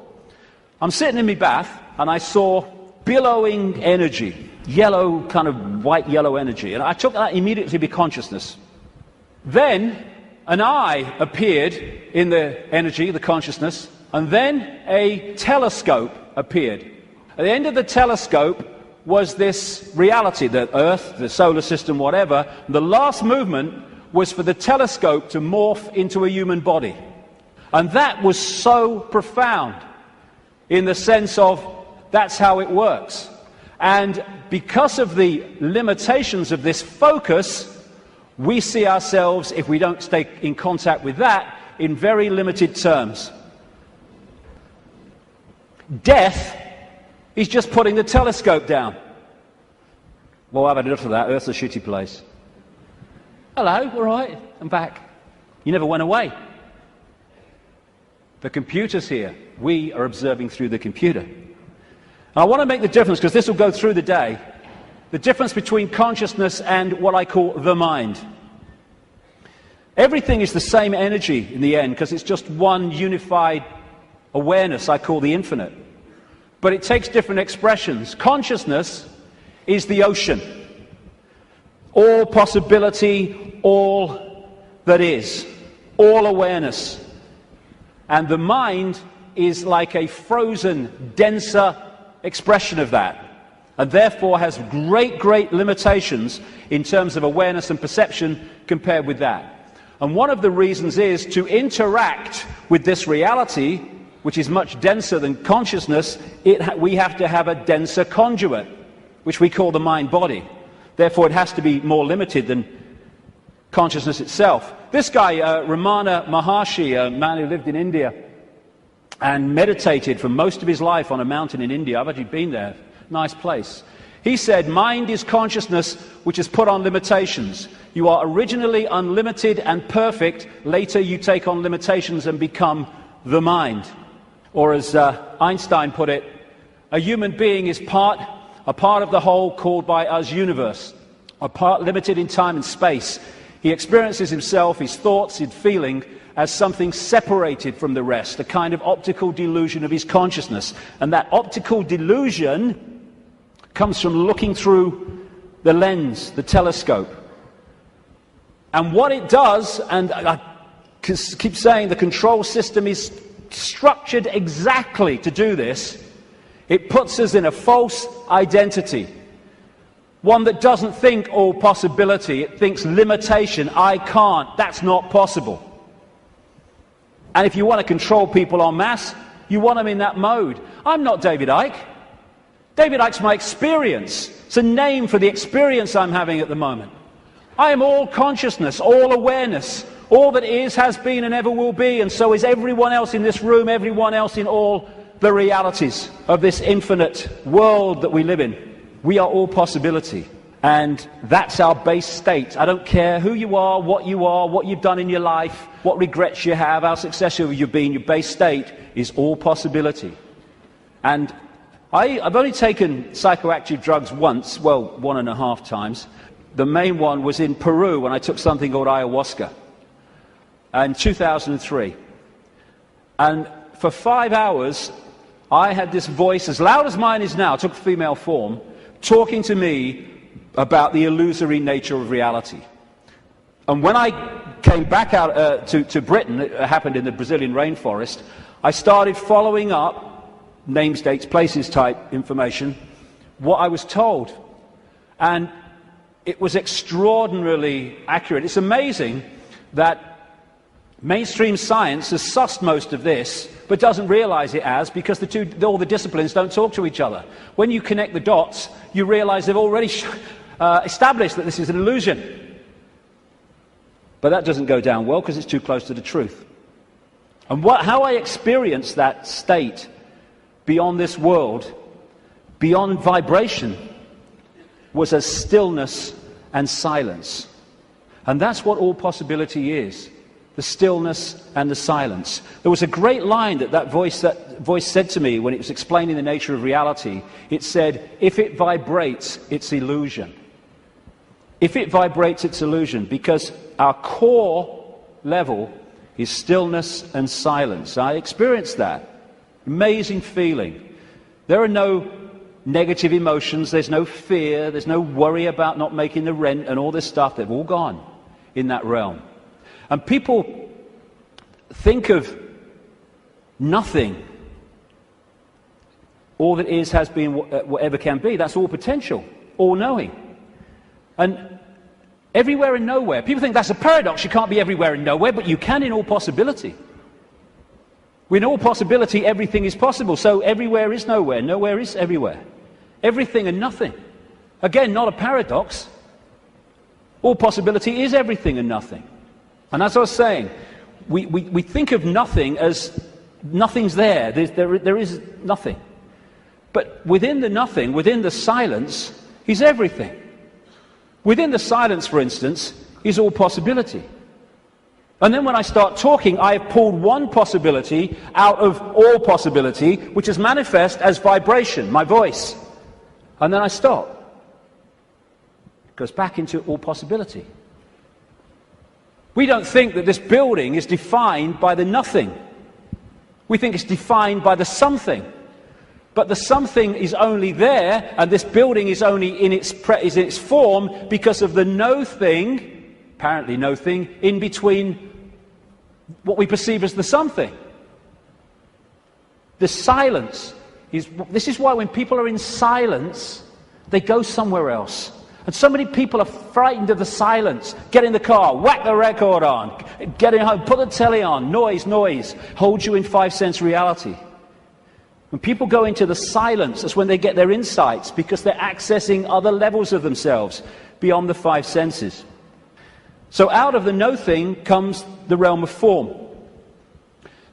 I'm sitting in my bath, and I saw billowing energy, yellow, kind of white-yellow energy. And I took that immediately to be consciousness. Then an eye appeared in the energy, the consciousness, and then a telescope appeared. At the end of the telescope was this reality, the Earth, the solar system, whatever. The last movement was for the telescope to morph into a human body. And that was so profound in the sense of that's how it works. And because of the limitations of this focus, we see ourselves, if we don't stay in contact with that, in very limited terms. Death is just putting the telescope down. Well, I've had enough of that. Earth's a shitty place. Hello, all right, I'm back. You never went away. The computer's here. We are observing through the computer. And I want to make the difference, because this will go through the day, the difference between consciousness and what I call the mind. Everything is the same energy in the end, because it's just one unified awareness I call the infinite. But it takes different expressions. Consciousness is the ocean. All possibility, all that is. all awareness. And the mind is like a frozen, denser expression of that, and therefore has great, great limitations in terms of awareness and perception compared with that. And one of the reasons is to interact with this reality, which is much denser than consciousness, we have to have a denser conduit, which we call the mind-body. Therefore, it has to be more limited than consciousness itself. This guy, Ramana Maharshi, a man who lived in India and meditated for most of his life on a mountain in India. I've actually been there. Nice place. He said, mind is consciousness which is put on limitations. You are originally unlimited and perfect. Later you take on limitations and become the mind. Or as Einstein put it, a human being is a part of the whole called by us universe, a part limited in time and space. He experiences himself, his thoughts, his feeling, as something separated from the rest, a kind of optical delusion of his consciousness. And that optical delusion comes from looking through the lens, the telescope. And what it does, and I keep saying the control system is structured exactly to do this, it puts us in a false identity. One that doesn't think all possibility, it thinks limitation, I can't, that's not possible. And if you want to control people en masse, you want them in that mode. I'm not David Icke. David Icke's my experience. It's a name for the experience I'm having at the moment. I am all consciousness, all awareness. All that is, has been, and ever will be, and so is everyone else in this room, everyone else in all the realities of this infinite world that we live in. We are all possibility. And that's our base state. I don't care who you are, what you've done in your life, what regrets you have, how successful you've been. Your base state is all possibility. And I've only taken psychoactive drugs once, well, 1.5 times. The main one was in Peru when I took something called ayahuasca in 2003. And for 5 hours, I had this voice, as loud as mine is now, took female form, talking to me about the illusory nature of reality. And when I came back out to Britain, it happened in the Brazilian rainforest, I started following up names, dates, places type information, what I was told. And it was extraordinarily accurate. It's amazing that mainstream science has sussed most of this, but doesn't realize it as, because all the disciplines don't talk to each other. When you connect the dots, you realize they've already established that this is an illusion. But that doesn't go down well because it's too close to the truth. And how I experienced that state beyond this world, beyond vibration, was as stillness and silence. And that's what all possibility is. The stillness and the silence. There was a great line that voice said to me when it was explaining the nature of reality. It said, if it vibrates, it's illusion. If it vibrates, it's illusion, because our core level is stillness and silence. I experienced that. Amazing feeling. There are no negative emotions, there's no fear, there's no worry about not making the rent and all this stuff. They've all gone in that realm. And people think of nothing. All that is, has been, whatever can be. That's all potential, all knowing. And everywhere and nowhere. People think that's a paradox. You can't be everywhere and nowhere, but you can in all possibility. In all possibility, everything is possible. So everywhere is nowhere. Nowhere is everywhere. Everything and nothing. Again, not a paradox. All possibility is everything and nothing. And as I was saying, we think of nothing as nothing's there. There is nothing. But within the nothing, within the silence, is everything. Within the silence, for instance, is all possibility. And then when I start talking, I have pulled one possibility out of all possibility, which is manifest as vibration, my voice. And then I stop. It goes back into all possibility. We don't think that this building is defined by the nothing. We think it's defined by the something. But the something is only there, and this building is only in its form because of the no thing, apparently no thing, in between what we perceive as the something. The silence this is why when people are in silence, they go somewhere else. And so many people are frightened of the silence. Get in the car, whack the record on, get in home, put the telly on, noise, holds you in five-sense reality. When people go into the silence, that's when they get their insights, because they're accessing other levels of themselves beyond the five senses. So out of the no thing comes the realm of form.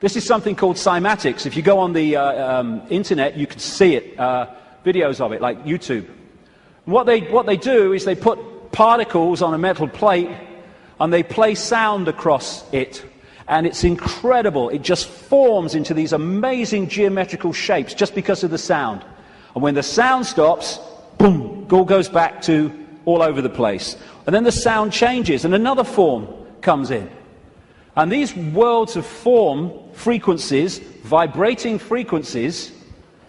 This is something called cymatics. If you go on the internet, you can see it, videos of it, like YouTube. What they do is they put particles on a metal plate and they play sound across it. And it's incredible. It just forms into these amazing geometrical shapes just because of the sound. And when the sound stops, boom, it all goes back to all over the place. And then the sound changes and another form comes in. And these worlds of form, frequencies, vibrating frequencies,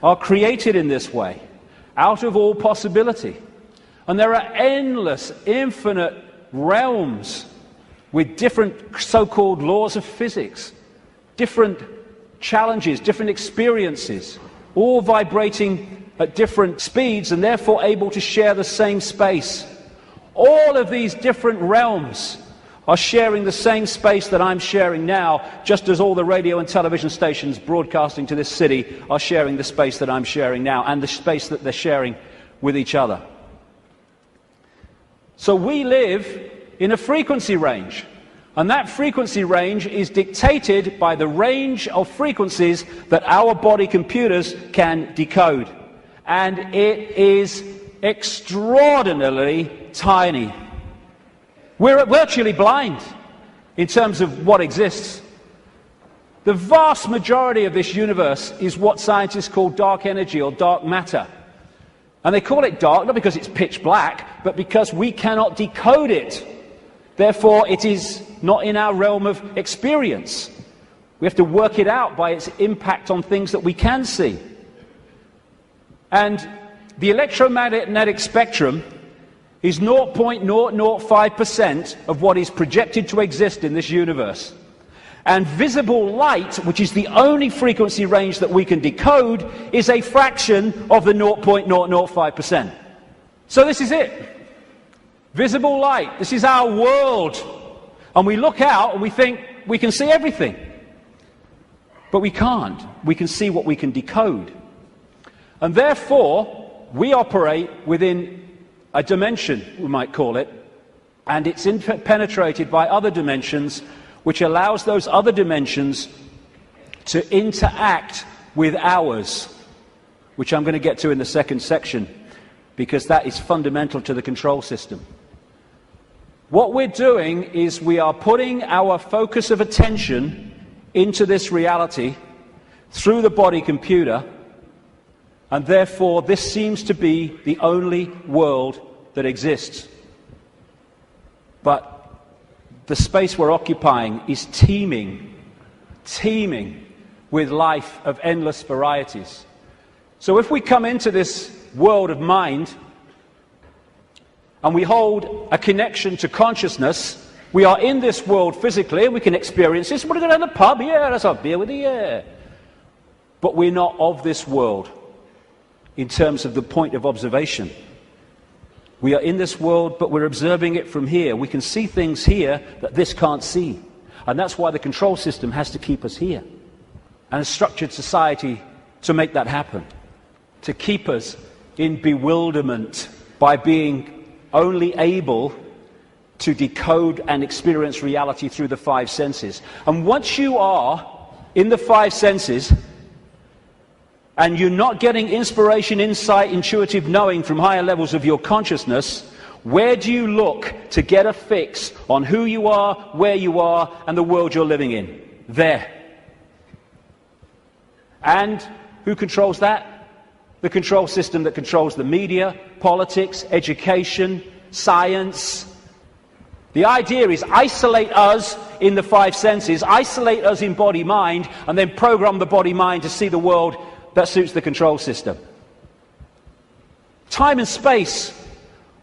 are created in this way, out of all possibility. And there are endless, infinite realms with different so-called laws of physics, different challenges, different experiences, all vibrating at different speeds and therefore able to share the same space. All of these different realms are sharing the same space that I'm sharing now, just as all the radio and television stations broadcasting to this city are sharing the space that I'm sharing now and the space that they're sharing with each other. So we live in a frequency range, and that frequency range is dictated by the range of frequencies that our body computers can decode. And it is extraordinarily tiny. We're virtually blind in terms of what exists. The vast majority of this universe is what scientists call dark energy or dark matter. And they call it dark not because it's pitch black, but because we cannot decode it. Therefore, it is not in our realm of experience. We have to work it out by its impact on things that we can see. And the electromagnetic spectrum is 0.005% of what is projected to exist in this universe. And visible light, which is the only frequency range that we can decode, is a fraction of the 0.005%. So this is it. Visible light. This is our world. And we look out and we think we can see everything. But we can't. We can see what we can decode. And therefore, we operate within a dimension, we might call it, and it's penetrated by other dimensions, which allows those other dimensions to interact with ours, which I'm going to get to in the second section, because that is fundamental to the control system. What we're doing is we are putting our focus of attention into this reality through the body computer, and therefore this seems to be the only world that exists. But the space we're occupying is teeming with life of endless varieties. So if we come into this world of mind and we hold a connection to consciousness, we are in this world physically and we can experience this. We're going to go to the pub, yeah, let's have a beer with you, yeah. But we're not of this world in terms of the point of observation. We are in this world, but we're observing it from here. We can see things here that this can't see. And that's why the control system has to keep us here. And a structured society to make that happen. To keep us in bewilderment by being only able to decode and experience reality through the five senses. And once you are in the five senses, and you're not getting inspiration, insight, intuitive knowing from higher levels of your consciousness, where do you look to get a fix on who you are, where you are, and the world you're living in? There. And who controls that? The control system that controls the media, politics, education, science. The idea is isolate us in the five senses, isolate us in body-mind, and then program the body-mind to see the world that suits the control system. Time and space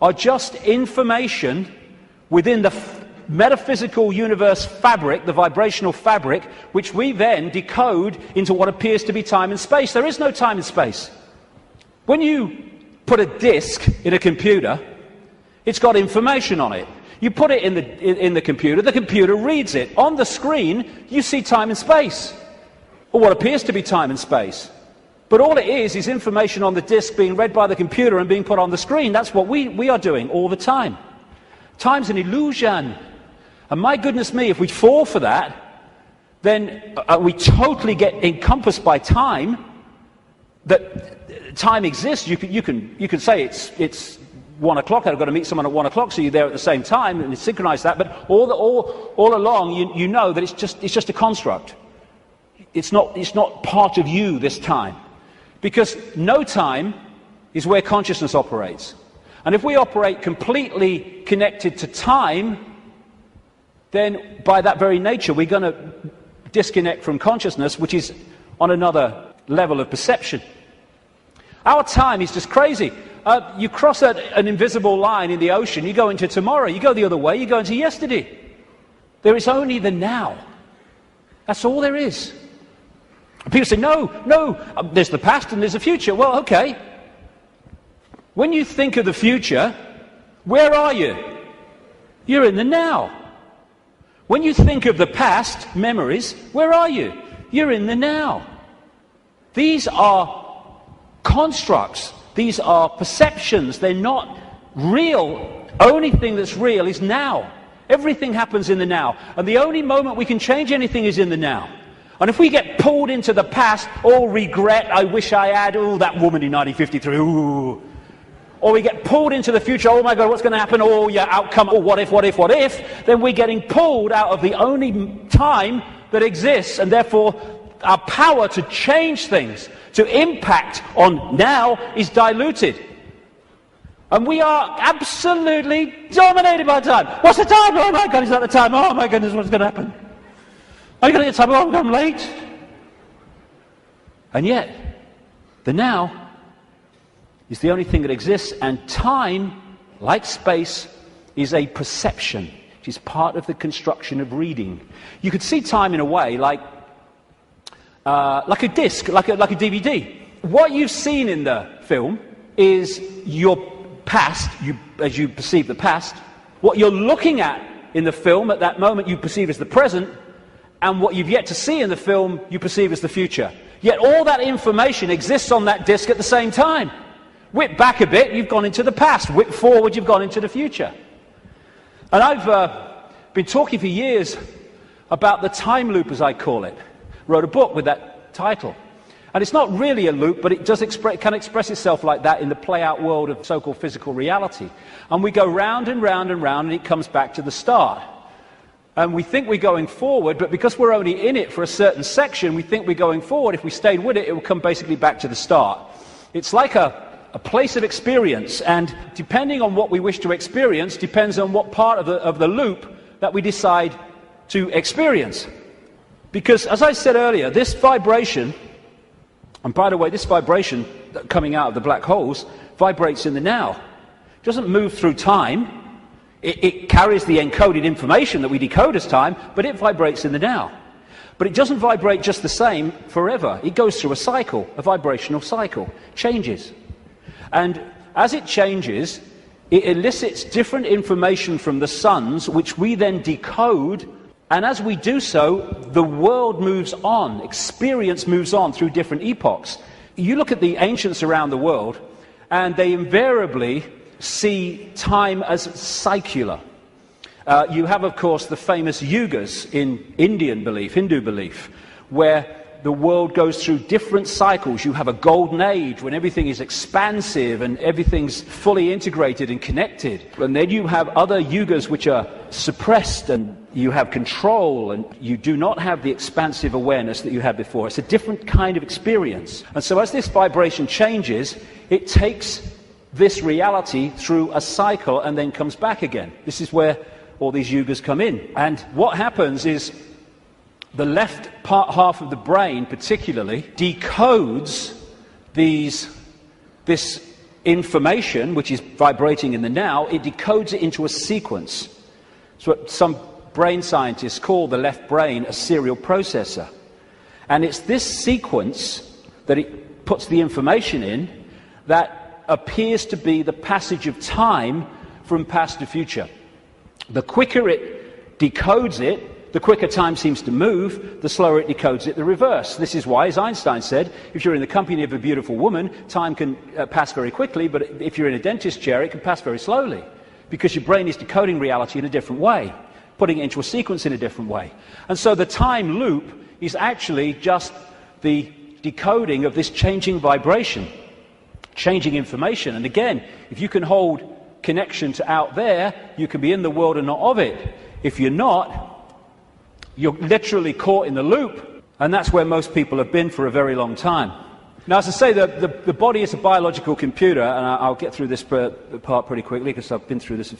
are just information within the metaphysical universe fabric, the vibrational fabric, which we then decode into what appears to be time and space. There is no time and space. When you put a disk in a computer, it's got information on it. You put it in the computer reads it. On the screen, you see time and space, or what appears to be time and space. But all it is information on the disk being read by the computer and being put on the screen. That's what we are doing all the time. Time's an illusion. And my goodness me, if we fall for that, then we totally get encompassed by time, that time exists. You can say it's 1 o'clock, I've got to meet someone at 1 o'clock, so you're there at the same time, and you synchronize that, but all along you know that it's just a construct. It's not part of you this time. Because no time is where consciousness operates. And if we operate completely connected to time, then by that very nature we're going to disconnect from consciousness, which is on another level of perception. Our time is just crazy. You cross an invisible line in the ocean, you go into tomorrow, you go the other way, you go into yesterday. There is only the now. That's all there is. People say, no, there's the past and there's the future. Well, okay. When you think of the future, where are you? You're in the now. When you think of the past, memories, where are you? You're in the now. These are constructs. These are perceptions. They're not real. Only thing that's real is now. Everything happens in the now. And the only moment we can change anything is in the now. And if we get pulled into the past, oh, regret, I wish I had, oh, that woman in 1953, ooh. Or we get pulled into the future, oh my God, what's going to happen, oh, yeah, outcome, oh, what if, then we're getting pulled out of the only time that exists, and therefore our power to change things, to impact on now, is diluted. And we are absolutely dominated by time. What's the time? Oh my God, it's not the time. Oh my goodness, what's going to happen? Are you going to get time? Oh, I'm late. And yet, the now is the only thing that exists, and time, like space, is a perception. It is part of the construction of reading. You could see time in a way like a disc, like a DVD. What you've seen in the film is your past, as you perceive the past. What you're looking at in the film at that moment you perceive as the present, and what you've yet to see in the film you perceive as the future. Yet all that information exists on that disc at the same time. Whip back a bit, you've gone into the past. Whip forward, you've gone into the future. And I've been talking for years about the time loop, as I call it. Wrote a book with that title. And it's not really a loop, but it does can express itself like that in the play-out world of so-called physical reality. And we go round and round and round, and it comes back to the start. And we think we're going forward, but because we're only in it for a certain section, we think we're going forward. If we stayed with it, it will come basically back to the start. It's like a place of experience, and depending on what we wish to experience, depends on what part of the loop that we decide to experience. Because, as I said earlier, this vibration, and by the way, this vibration coming out of the black holes vibrates in the now. It doesn't move through time. It carries the encoded information that we decode as time, but it vibrates in the now. But it doesn't vibrate just the same forever. It goes through a cycle, a vibrational cycle, changes. And as it changes, it elicits different information from the suns, which we then decode, and as we do so, the world moves on, experience moves on through different epochs. You look at the ancients around the world, and they invariably see time as secular. You have, of course, the famous yugas in Indian belief, Hindu belief, where the world goes through different cycles. You have a golden age when everything is expansive and everything's fully integrated and connected. And then you have other yugas which are suppressed, and you have control, and you do not have the expansive awareness that you had before. It's a different kind of experience. And so as this vibration changes, it takes this reality through a cycle and then comes back again. This is where all these yugas come in. And what happens is the left half of the brain particularly decodes this information which is vibrating in the now. It decodes it into a sequence. It's what some brain scientists call the left brain a serial processor. And it's this sequence that it puts the information in that appears to be the passage of time from past to future. The quicker it decodes it, the quicker time seems to move, the slower it decodes it the reverse. This is why, as Einstein said, if you're in the company of a beautiful woman, time can pass very quickly, but if you're in a dentist chair, it can pass very slowly, because your brain is decoding reality in a different way, putting it into a sequence in a different way. And so the time loop is actually just the decoding of this changing vibration, changing information. And again, if you can hold connection to out there, you can be in the world and not of it. If you're not, you're literally caught in the loop, and that's where most people have been for a very long time. Now, as I say, the body is a biological computer, and I'll get through this part pretty quickly because I've been through this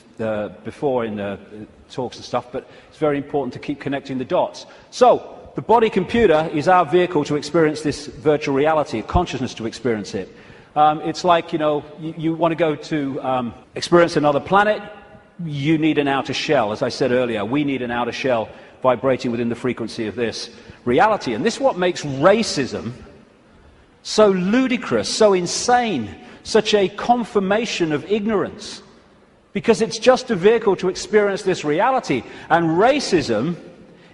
before in talks and stuff, but it's very important to keep connecting the dots. So, the body computer is our vehicle to experience this virtual reality, consciousness to experience it. It's like, you want to go to experience another planet, you need an outer shell. As I said earlier, we need an outer shell vibrating within the frequency of this reality. And this is what makes racism so ludicrous, so insane, such a confirmation of ignorance. Because it's just a vehicle to experience this reality. And racism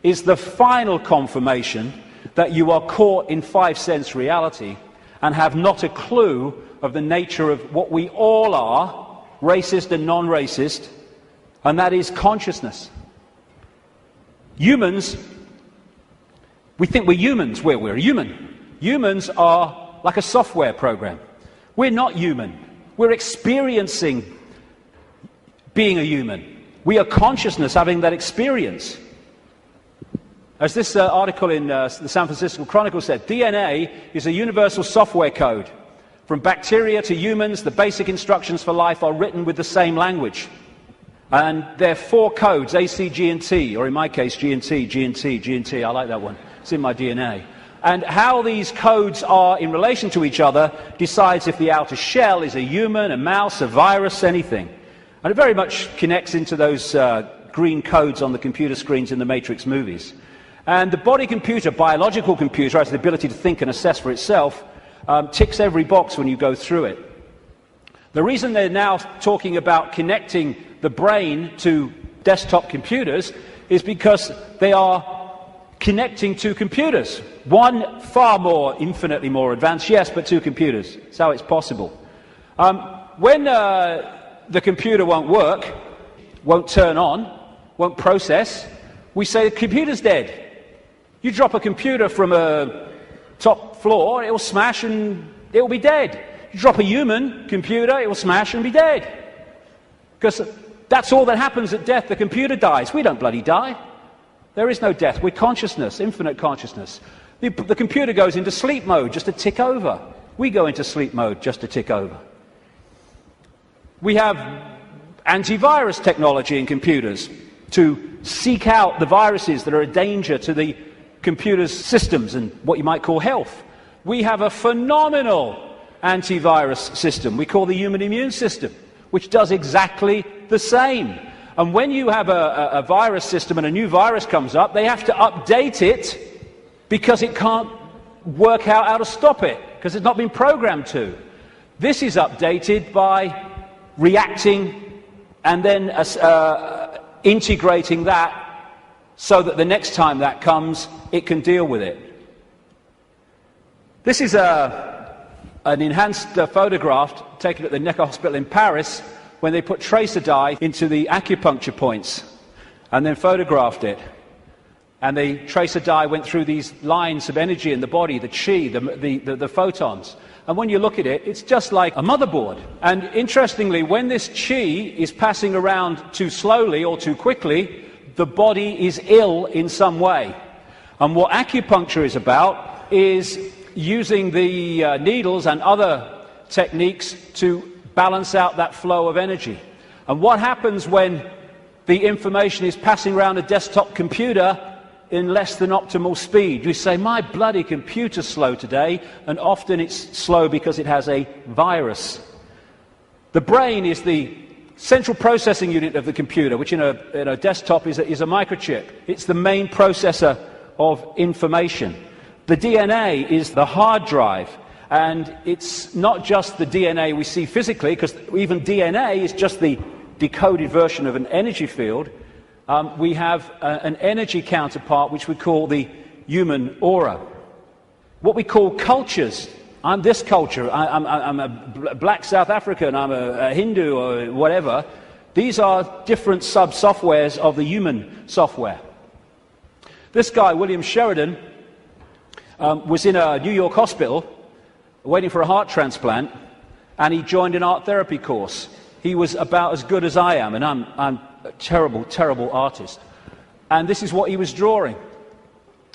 is the final confirmation that you are caught in five-sense reality and have not a clue of the nature of what we all are, racist and non-racist, and that is consciousness. Humans, we think we're humans. We're human. Humans are like a software program. We're not human. We're experiencing being a human. We are consciousness having that experience. As this article in the San Francisco Chronicle said, DNA is a universal software code. From bacteria to humans, the basic instructions for life are written with the same language. And there are four codes, A, C, G, and T, or in my case, G and T, G and T, G and T. I like that one. It's in my DNA. And how these codes are in relation to each other decides if the outer shell is a human, a mouse, a virus, anything. And it very much connects into those green codes on the computer screens in the Matrix movies. And the body computer, biological computer, has the ability to think and assess for itself, ticks every box when you go through it. The reason they're now talking about connecting the brain to desktop computers is because they are connecting two computers. One far more, infinitely more advanced, yes, but two computers. That's how it's possible. When the computer won't work, won't turn on, won't process, we say the computer's dead. You drop a computer from a top floor, it will smash and it will be dead. You drop a human computer, it will smash and be dead. Because that's all that happens at death. The computer dies. We don't bloody die. There is no death. We're consciousness, infinite consciousness. The computer goes into sleep mode just to tick over. We go into sleep mode just to tick over. We have antivirus technology in computers to seek out the viruses that are a danger to the computer's systems and what you might call health. We have a phenomenal antivirus system we call the human immune system, which does exactly the same. And when you have a virus system and a new virus comes up, they have to update it because it can't work out how to stop it, because it's not been programmed to. This is updated by reacting and then integrating that so that the next time that comes, it can deal with it. This is an enhanced photograph taken at the Necker Hospital in Paris when they put tracer dye into the acupuncture points and then photographed it. And the tracer dye went through these lines of energy in the body, the chi, the photons. And when you look at it, it's just like a motherboard. And interestingly, when this chi is passing around too slowly or too quickly, the body is ill in some way. And what acupuncture is about is using the needles and other techniques to balance out that flow of energy. And what happens when the information is passing around a desktop computer in less than optimal speed? You say, my bloody computer's slow today, and often it's slow because it has a virus. The brain is the central processing unit of the computer, which in a desktop is a microchip. It's the main processor of information. The DNA is the hard drive, and it's not just the DNA we see physically, because even DNA is just the decoded version of an energy field. We have an energy counterpart which we call the human aura. What we call cultures. I'm this culture, I'm a black South African, I'm a Hindu or whatever. These are different sub-softwares of the human software. This guy, William Sheridan, was in a New York hospital waiting for a heart transplant, and he joined an art therapy course. He was about as good as I am, and I'm a terrible, terrible artist. And this is what he was drawing.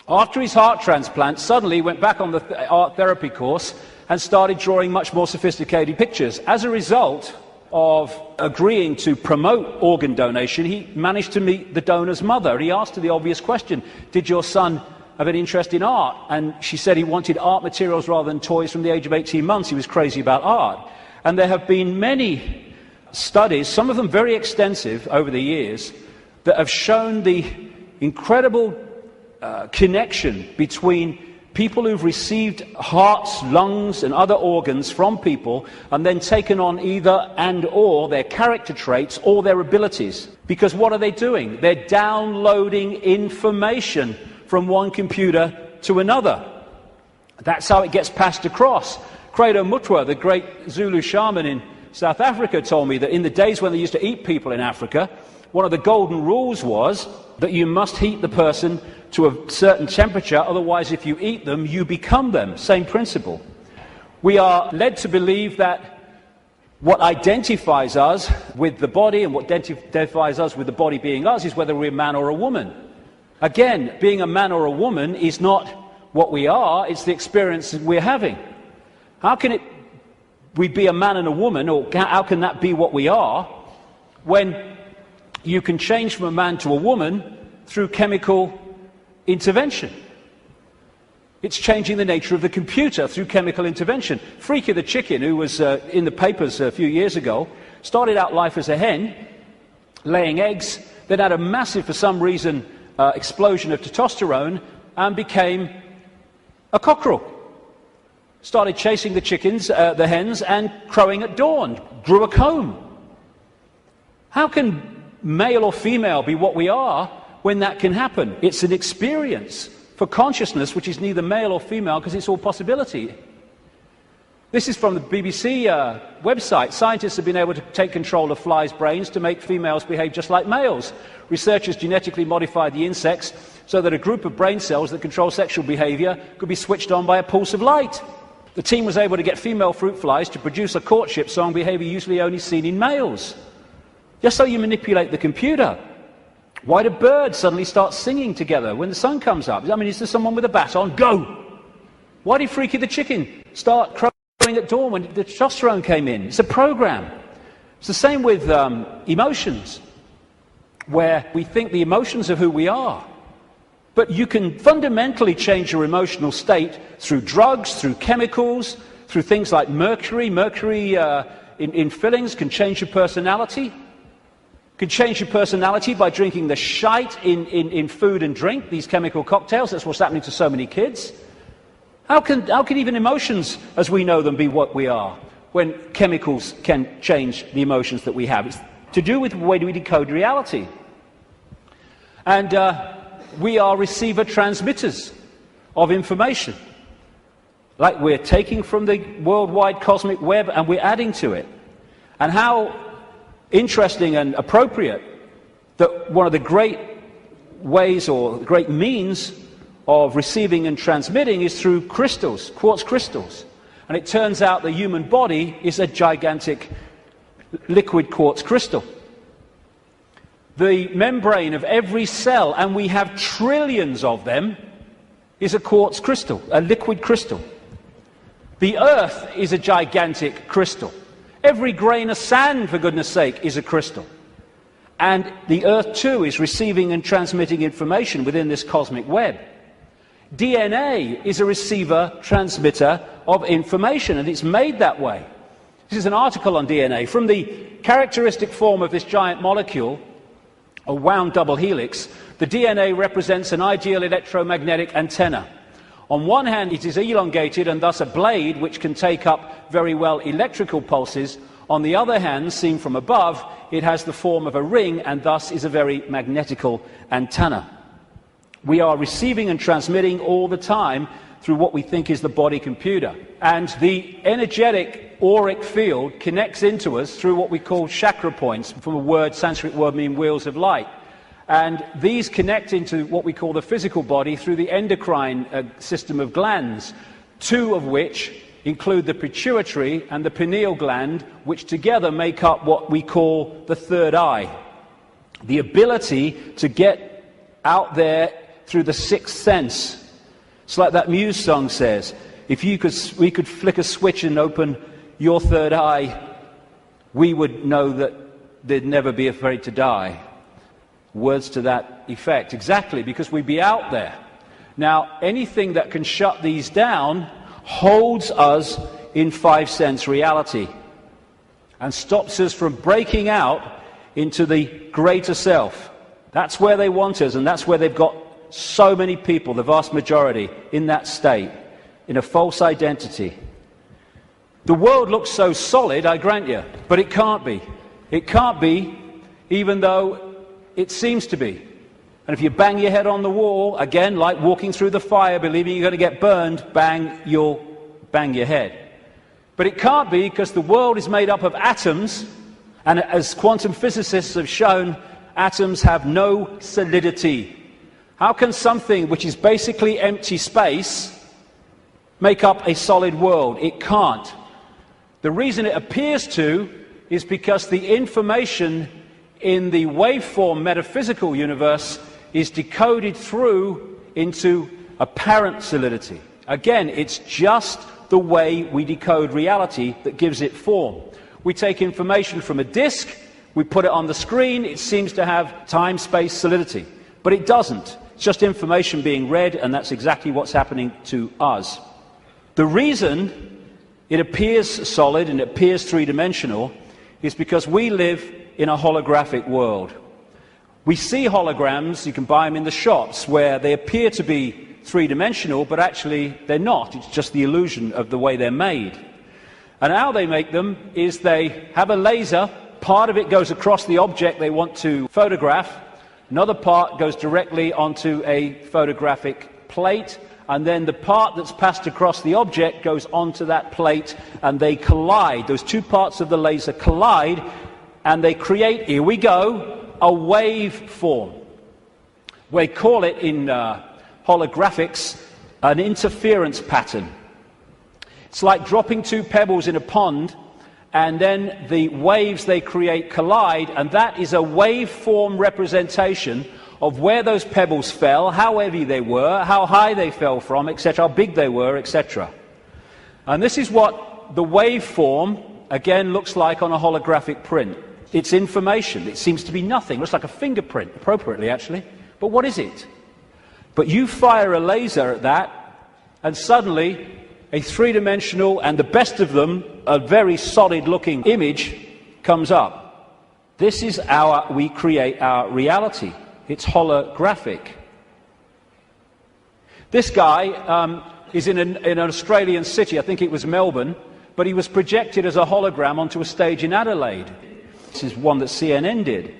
After his heart transplant, suddenly he went back on the art therapy course and started drawing much more sophisticated pictures. As a result of agreeing to promote organ donation, he managed to meet the donor's mother. He asked her the obvious question, did your son have an interest in art? And she said he wanted art materials rather than toys from the age of 18 months. He was crazy about art. And there have been many studies, some of them very extensive over the years, that have shown the incredible connection between people who've received hearts, lungs and other organs from people and then taken on either and or their character traits or their abilities. Because what are they doing? They're downloading information from one computer to another. That's how it gets passed across. Credo Mutwa, the great Zulu shaman in South Africa, told me that in the days when they used to eat people in Africa, one of the golden rules was that you must heat the person to a certain temperature, otherwise if you eat them, you become them. Same principle. We are led to believe that what identifies us with the body and what identifies us with the body being us is whether we're a man or a woman. Again, being a man or a woman is not what we are, it's the experience that we're having. How can we be a man and a woman, or how can that be what we are, when you can change from a man to a woman through chemical intervention? It's changing the nature of the computer through chemical intervention. Freaky the chicken, who was in the papers a few years ago, started out life as a hen, laying eggs, then had a massive, for some reason, explosion of testosterone, and became a cockerel. Started chasing the chickens, the hens, and crowing at dawn. Grew a comb. How can male or female be what we are when that can happen? It's an experience for consciousness which is neither male or female because it's all possibility. This is from the BBC website. Scientists have been able to take control of flies' brains to make females behave just like males. Researchers genetically modified the insects so that a group of brain cells that control sexual behavior could be switched on by a pulse of light. The team was able to get female fruit flies to produce a courtship song behavior usually only seen in males. Just so you manipulate the computer. Why do birds suddenly start singing together when the sun comes up? I mean, is there someone with a baton? Go! Why did Freaky the chicken start crowing at dawn when the testosterone came in? It's a program. It's the same with emotions, where we think the emotions of who we are. But you can fundamentally change your emotional state through drugs, through chemicals, through things like mercury. Mercury in fillings can change your personality. Can change your personality by drinking the shite in food and drink, these chemical cocktails. That's what's happening to so many kids. How can even emotions, as we know them, be what we are, when chemicals can change the emotions that we have? It's to do with the way we decode reality. And we are receiver-transmitters of information. Like we're taking from the worldwide cosmic web and we're adding to it. And how interesting and appropriate that one of the great ways or the great means of receiving and transmitting is through crystals, quartz crystals. And it turns out the human body is a gigantic liquid quartz crystal. The membrane of every cell, and we have trillions of them, is a quartz crystal, a liquid crystal. The Earth is a gigantic crystal. Every grain of sand, for goodness sake, is a crystal. And the Earth, too, is receiving and transmitting information within this cosmic web. DNA is a receiver-transmitter of information, and it's made that way. This is an article on DNA. From the characteristic form of this giant molecule, a wound double helix, the DNA represents an ideal electromagnetic antenna. On one hand, it is elongated and thus a blade which can take up very well electrical pulses. On the other hand, seen from above, it has the form of a ring and thus is a very magnetical antenna. We are receiving and transmitting all the time through what we think is the body computer. And the energetic auric field connects into us through what we call chakra points, from a word, Sanskrit word meaning wheels of light. And these connect into what we call the physical body through the endocrine system of glands, two of which include the pituitary and the pineal gland, which together make up what we call the third eye. The ability to get out there through the sixth sense. It's like that Muse song says, if we could flick a switch and open your third eye, we would know that there'd never be afraid to die. Words to that effect. Exactly, because we'd be out there. Now, anything that can shut these down holds us in five-sense reality and stops us from breaking out into the greater self. That's where they want us, and that's where they've got so many people, the vast majority, in that state, in a false identity. The world looks so solid, I grant you, but it can't be. It can't be, even though it seems to be. And if you bang your head on the wall, again, like walking through the fire, believing you're going to get burned, bang, you'll bang your head. But it can't be, because the world is made up of atoms, and as quantum physicists have shown, atoms have no solidity. How can something which is basically empty space make up a solid world? It can't. The reason it appears to is because the information in the waveform metaphysical universe is decoded through into apparent solidity. Again, it's just the way we decode reality that gives it form. We take information from a disk, we put it on the screen, it seems to have time-space solidity. But it doesn't. It's just information being read, and that's exactly what's happening to us. The reason it appears solid and it appears three-dimensional is because we live in a holographic world. We see holograms, you can buy them in the shops, where they appear to be three-dimensional, but actually they're not. It's just the illusion of the way they're made. And how they make them is they have a laser, part of it goes across the object they want to photograph, another part goes directly onto a photographic plate, and then the part that's passed across the object goes onto that plate, and they collide. Those two parts of the laser collide, and they create, here we go, a waveform. We call it in holographics an interference pattern. It's like dropping two pebbles in a pond, and then the waves they create collide, and that is a waveform representation of where those pebbles fell, how heavy they were, how high they fell from, etc., how big they were, etc. And this is what the waveform, again, looks like on a holographic print. It's information. It seems to be nothing. It looks like a fingerprint, appropriately, actually. But what is it? But you fire a laser at that, and suddenly a three-dimensional, and the best of them, a very solid-looking image comes up. This is how we create our reality. It's holographic. This guy is in an Australian city, I think it was Melbourne, but he was projected as a hologram onto a stage in Adelaide. This is one that CNN did.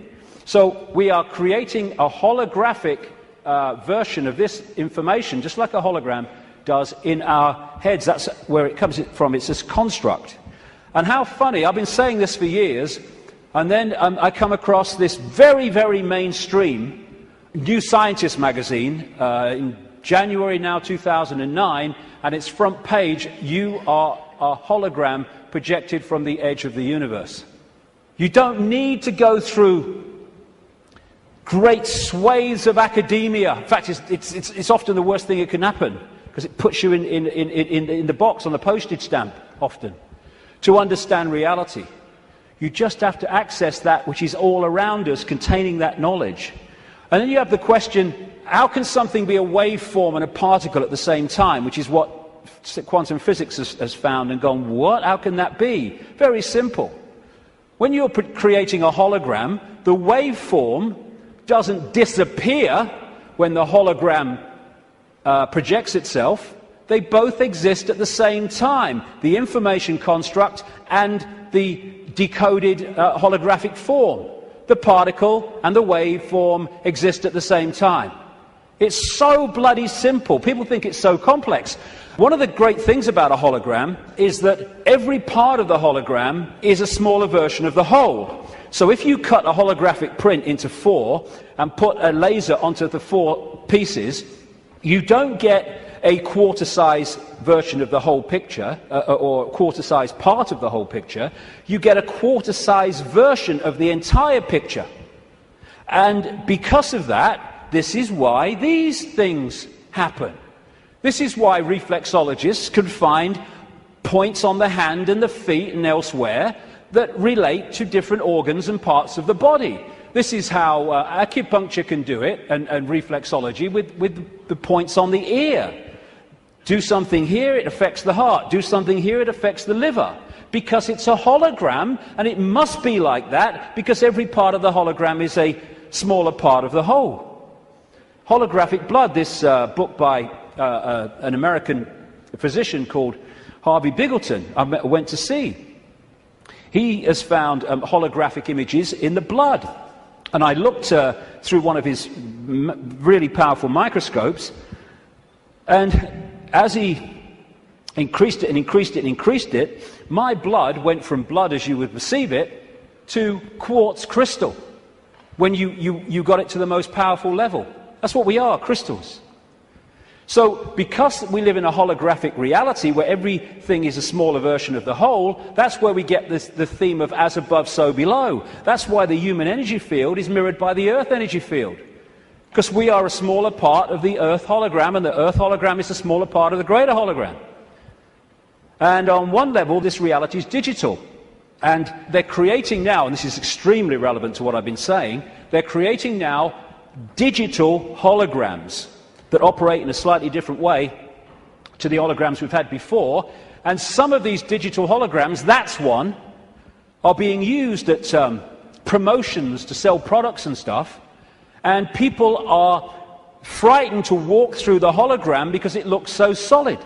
So we are creating a holographic version of this information, just like a hologram does, in our heads. That's where it comes from. It's this construct. And how funny, I've been saying this for years, and then I come across this very, very mainstream New Scientist magazine in January now 2009, and its front page, you are a hologram projected from the edge of the universe. You don't need to go through great swathes of academia. In fact, it's often the worst thing that can happen, because it puts you in the box on the postage stamp, often, to understand reality. You just have to access that which is all around us, containing that knowledge. And then you have the question, how can something be a waveform and a particle at the same time, which is what quantum physics has found and gone, what? How can that be? Very simple. When you're creating a hologram, the waveform doesn't disappear when the hologram projects itself. They both exist at the same time, the information construct and the decoded holographic form. The particle and the waveform exist at the same time. It's so bloody simple. People think it's so complex. One of the great things about a hologram is that every part of the hologram is a smaller version of the whole. So if you cut a holographic print into 4 and put a laser onto the 4 pieces, you don't get a quarter-size version of the whole picture, or a quarter-size part of the whole picture. You get a quarter-size version of the entire picture. And because of that, this is why these things happen. This is why reflexologists can find points on the hand and the feet and elsewhere that relate to different organs and parts of the body. This is how acupuncture can do it, and reflexology with the points on the ear. Do something here, it affects the heart. Do something here, it affects the liver. Because it's a hologram, and it must be like that, because every part of the hologram is a smaller part of the whole. Holographic blood, this book by an American physician called Harvey Biggleton, I went to see. He has found holographic images in the blood. And I looked through one of his really powerful microscopes, and as he increased it and increased it and increased it, my blood went from blood as you would perceive it to quartz crystal when you got it to the most powerful level. That's what we are, crystals. So because we live in a holographic reality where everything is a smaller version of the whole, that's where we get the theme of as above, so below. That's why the human energy field is mirrored by the earth energy field. Because we are a smaller part of the earth hologram, and the earth hologram is a smaller part of the greater hologram. And on one level, this reality is digital. And they're creating now, and this is extremely relevant to what I've been saying, they're creating now digital holograms that operate in a slightly different way to the holograms we've had before. And some of these digital holograms, that's one, are being used at promotions to sell products and stuff. And people are frightened to walk through the hologram because it looks so solid.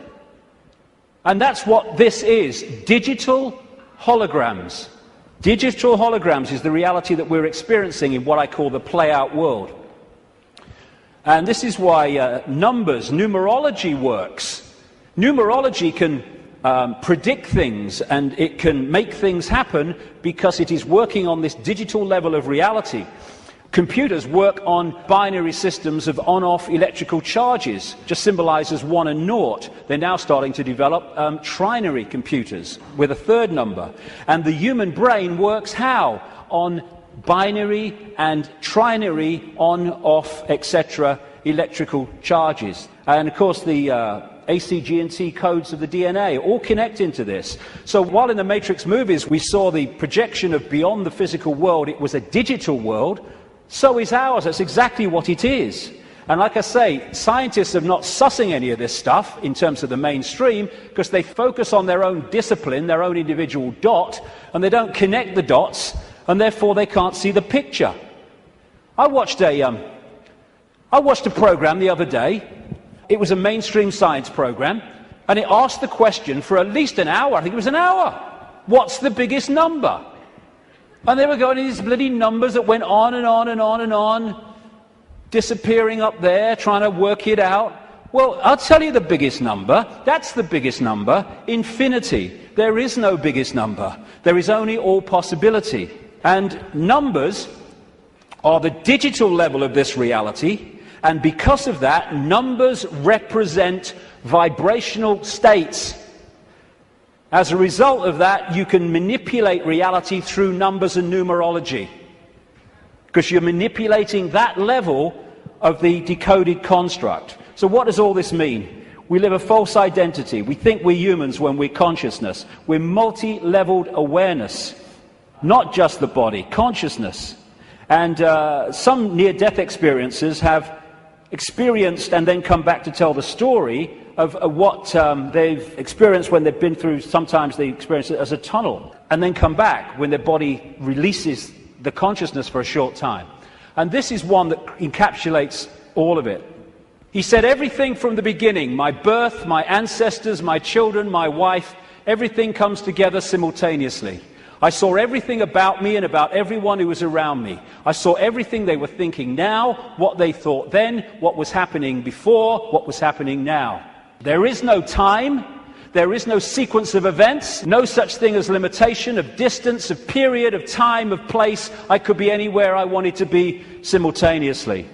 And that's what this is, digital holograms. Digital holograms is the reality that we're experiencing in what I call the play-out world. And this is why numerology works. Numerology can predict things, and it can make things happen because it is working on this digital level of reality. Computers work on binary systems of on-off electrical charges, just symbolized as 1 and 0. They're now starting to develop trinary computers with a third number. And the human brain works how? On binary and trinary on-off, etc. electrical charges. And of course the A, C, G and T codes of the DNA all connect into this. So while in the Matrix movies we saw the projection of beyond the physical world, it was a digital world, so is ours. That's exactly what it is. And like I say, scientists are not sussing any of this stuff in terms of the mainstream because they focus on their own discipline, their own individual dot, and they don't connect the dots, and therefore they can't see the picture. I watched a program the other day. It was a mainstream science program, and it asked the question for at least an hour. I think it was an hour. What's the biggest number? And they were going to these bloody numbers that went on and on and on and on, disappearing up there, trying to work it out. Well, I'll tell you the biggest number. That's the biggest number. Infinity. There is no biggest number. There is only all possibility. And numbers are the digital level of this reality. And because of that, numbers represent vibrational states. As a result of that, you can manipulate reality through numbers and numerology, because you're manipulating that level of the decoded construct. So what does all this mean? We live a false identity. We think we're humans when we're consciousness. We're multi-leveled awareness, not just the body, consciousness. And some near-death experiences have experienced and then come back to tell the story of what they've experienced when they've been through, sometimes they experience it as a tunnel, and then come back when their body releases the consciousness for a short time. And this is one that encapsulates all of it. He said, everything from the beginning, my birth, my ancestors, my children, my wife, everything comes together simultaneously. I saw everything about me and about everyone who was around me. I saw everything they were thinking now, what they thought then, what was happening before, what was happening now. There is no time, there is no sequence of events, no such thing as limitation of distance, of period, of time, of place. I could be anywhere I wanted to be simultaneously.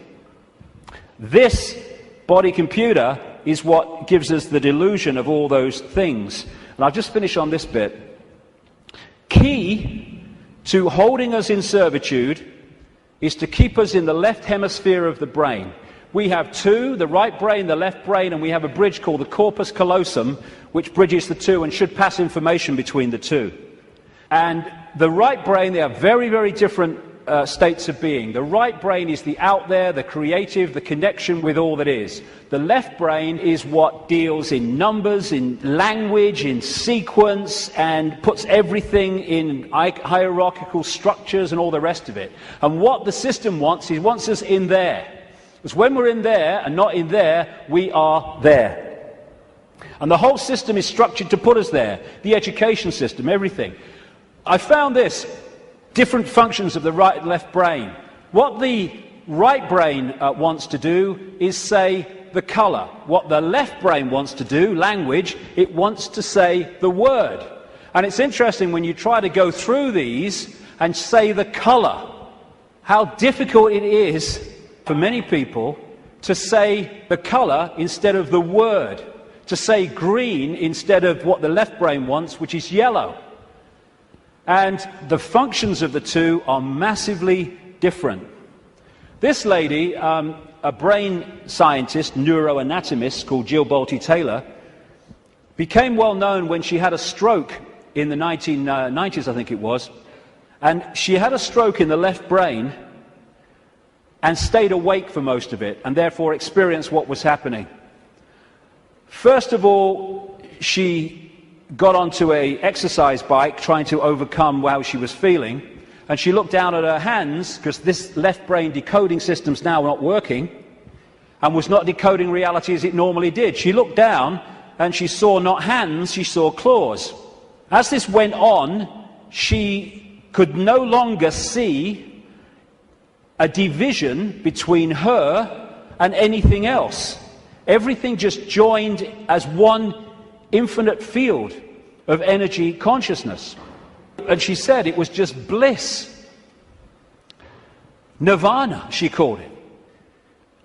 This body computer is what gives us the delusion of all those things. And I'll just finish on this bit. Key to holding us in servitude is to keep us in the left hemisphere of the brain. We have two, the right brain, the left brain, and we have a bridge called the corpus callosum, which bridges the two and should pass information between the two. And the right brain, they are very, very different states of being. The right brain is the out there, the creative, the connection with all that is. The left brain is what deals in numbers, in language, in sequence, and puts everything in hierarchical structures and all the rest of it. And what the system wants, it wants us in there. Because when we're in there and not in there, we are there. And the whole system is structured to put us there. The education system, everything. I found this. Different functions of the right and left brain. What the right brain wants to do is say the colour. What the left brain wants to do, language, it wants to say the word. And it's interesting when you try to go through these and say the colour, how difficult it is for many people to say the colour instead of the word, to say green instead of what the left brain wants, which is yellow. And the functions of the two are massively different. This lady, a brain scientist, neuroanatomist called Jill Bolte Taylor, became well known when she had a stroke in the 1990s, I think it was. And she had a stroke in the left brain and stayed awake for most of it, and therefore experienced what was happening. First of all, she got onto an exercise bike trying to overcome how she was feeling, and she looked down at her hands because this left brain decoding system's now not working and was not decoding reality as it normally did. She looked down and she saw not hands, she saw claws. As this went on, she could no longer see a division between her and anything else. Everything just joined as one infinite field of energy consciousness. And she said it was just bliss. Nirvana, she called it.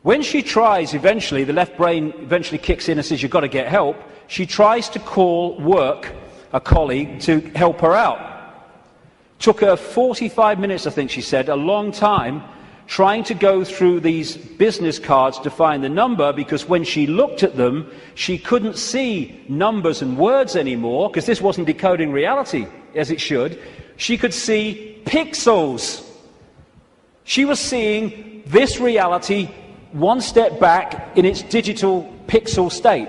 When she tries eventually, the left brain eventually kicks in and says, you've got to get help. She tries to call work, a colleague, to help her out. Took her 45 minutes, I think she said, a long time, trying to go through these business cards to find the number, because when she looked at them, she couldn't see numbers and words anymore, because this wasn't decoding reality as it should. She could see pixels. She was seeing this reality one step back in its digital pixel state.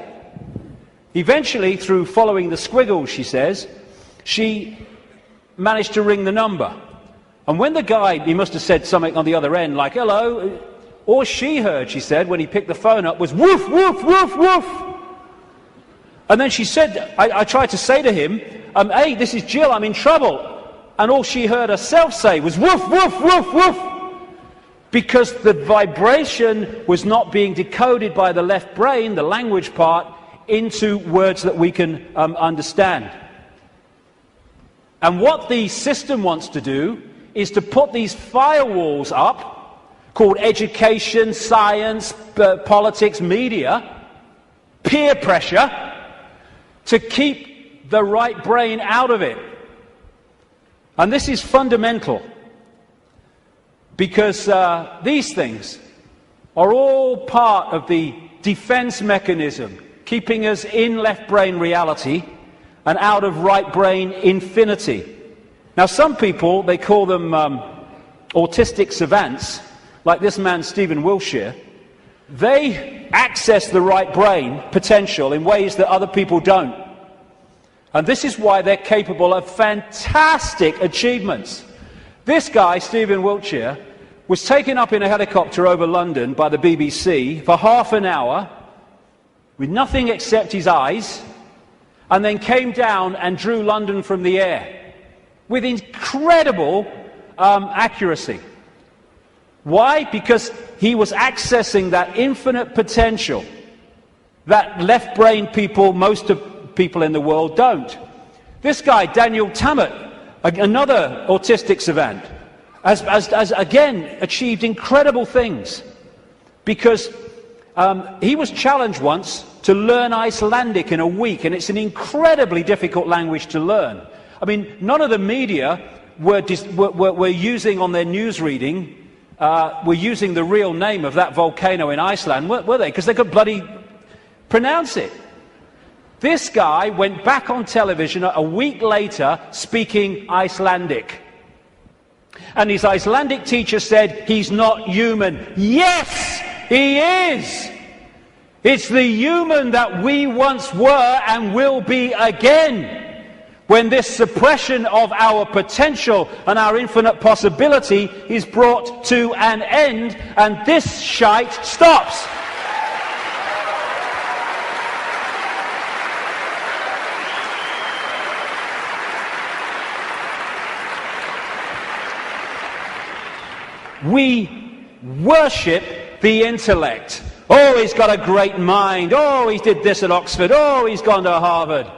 Eventually, through following the squiggles, she says, she managed to ring the number. And when the guy, he must have said something on the other end, like, hello, all she heard, she said, when he picked the phone up, was woof, woof, woof, woof. And then she said, I tried to say to him, hey, this is Jill, I'm in trouble. And all she heard herself say was woof, woof, woof, woof. Because the vibration was not being decoded by the left brain, the language part, into words that we can understand. And what the system wants to do is to put these firewalls up, called education, science, politics, media, peer pressure, to keep the right brain out of it. And this is fundamental, because these things are all part of the defense mechanism, keeping us in left brain reality and out of right brain infinity. Now, some people, they call them autistic savants, like this man, Stephen Wilshire, they access the right brain potential in ways that other people don't. And this is why they're capable of fantastic achievements. This guy, Stephen Wiltshire, was taken up in a helicopter over London by the BBC for half an hour with nothing except his eyes, and then came down and drew London from the air with incredible accuracy. Why? Because he was accessing that infinite potential that left-brain people, most of people in the world, don't. This guy, Daniel Tammet, another autistic savant, has again achieved incredible things because he was challenged once to learn Icelandic in a week, and it's an incredibly difficult language to learn. I mean, none of the media were using on their news reading, were using the real name of that volcano in Iceland, were they? Because they could bloody pronounce it. This guy went back on television a week later speaking Icelandic. And his Icelandic teacher said, he's not human. Yes, he is! It's the human that we once were and will be again. When this suppression of our potential and our infinite possibility is brought to an end, and this shite stops. We worship the intellect. Oh, he's got a great mind. Oh, he did this at Oxford. Oh, he's gone to Harvard.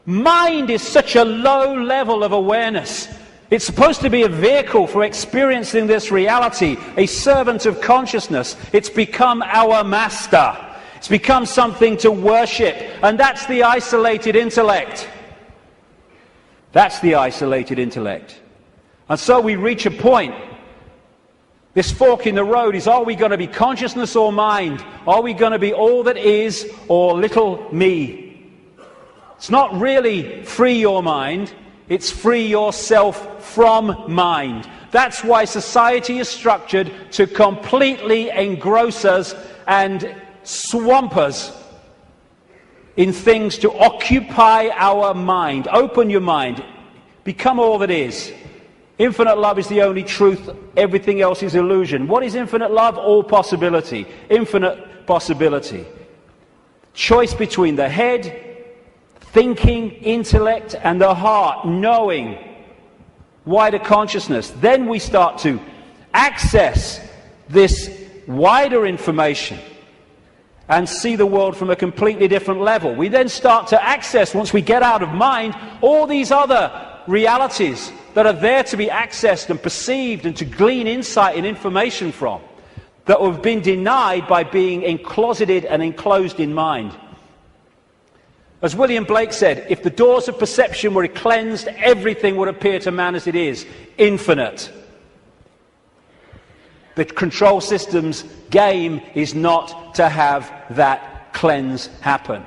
Mind is such a low level of awareness. It's supposed to be a vehicle for experiencing this reality, a servant of consciousness. It's become our master. It's become something to worship. And that's the isolated intellect. That's the isolated intellect. And so we reach a point. This fork in the road is, are we going to be consciousness or mind? Are we going to be all that is or little me? It's not really free your mind, it's free yourself from mind. That's why society is structured to completely engross us and swamp us in things to occupy our mind. Open your mind, become all that is. Infinite love is the only truth, everything else is illusion. What is infinite love? All possibility, infinite possibility. Choice between the head, thinking, intellect, and the heart, knowing, wider consciousness. Then we start to access this wider information and see the world from a completely different level. We then start to access, once we get out of mind, all these other realities that are there to be accessed and perceived and to glean insight and information from, that have been denied by being encloseted and enclosed in mind. As William Blake said, if the doors of perception were cleansed, everything would appear to man as it is, infinite. The control system's game is not to have that cleanse happen.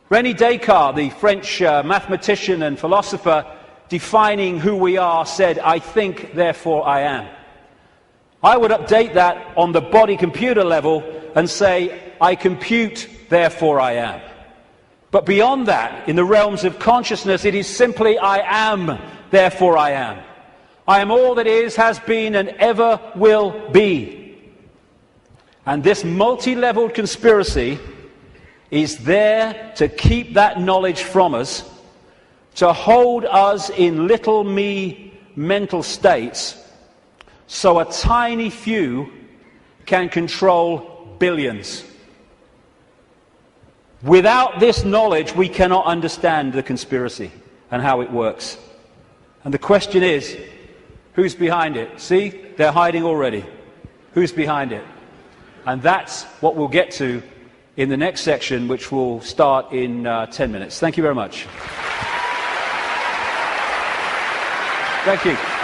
René Descartes, the French mathematician and philosopher, defining who we are, said, I think, therefore I am. I would update that on the body computer level and say, I compute, therefore I am. But beyond that, in the realms of consciousness, it is simply I am, therefore I am. I am all that is, has been, and ever will be. And this multi-leveled conspiracy is there to keep that knowledge from us, to hold us in little me mental states, so a tiny few can control billions. Without this knowledge, we cannot understand the conspiracy and how it works. And the question is, who's behind it? See, they're hiding already. Who's behind it? And that's what we'll get to in the next section, which will start in 10 minutes. Thank you very much. Thank you.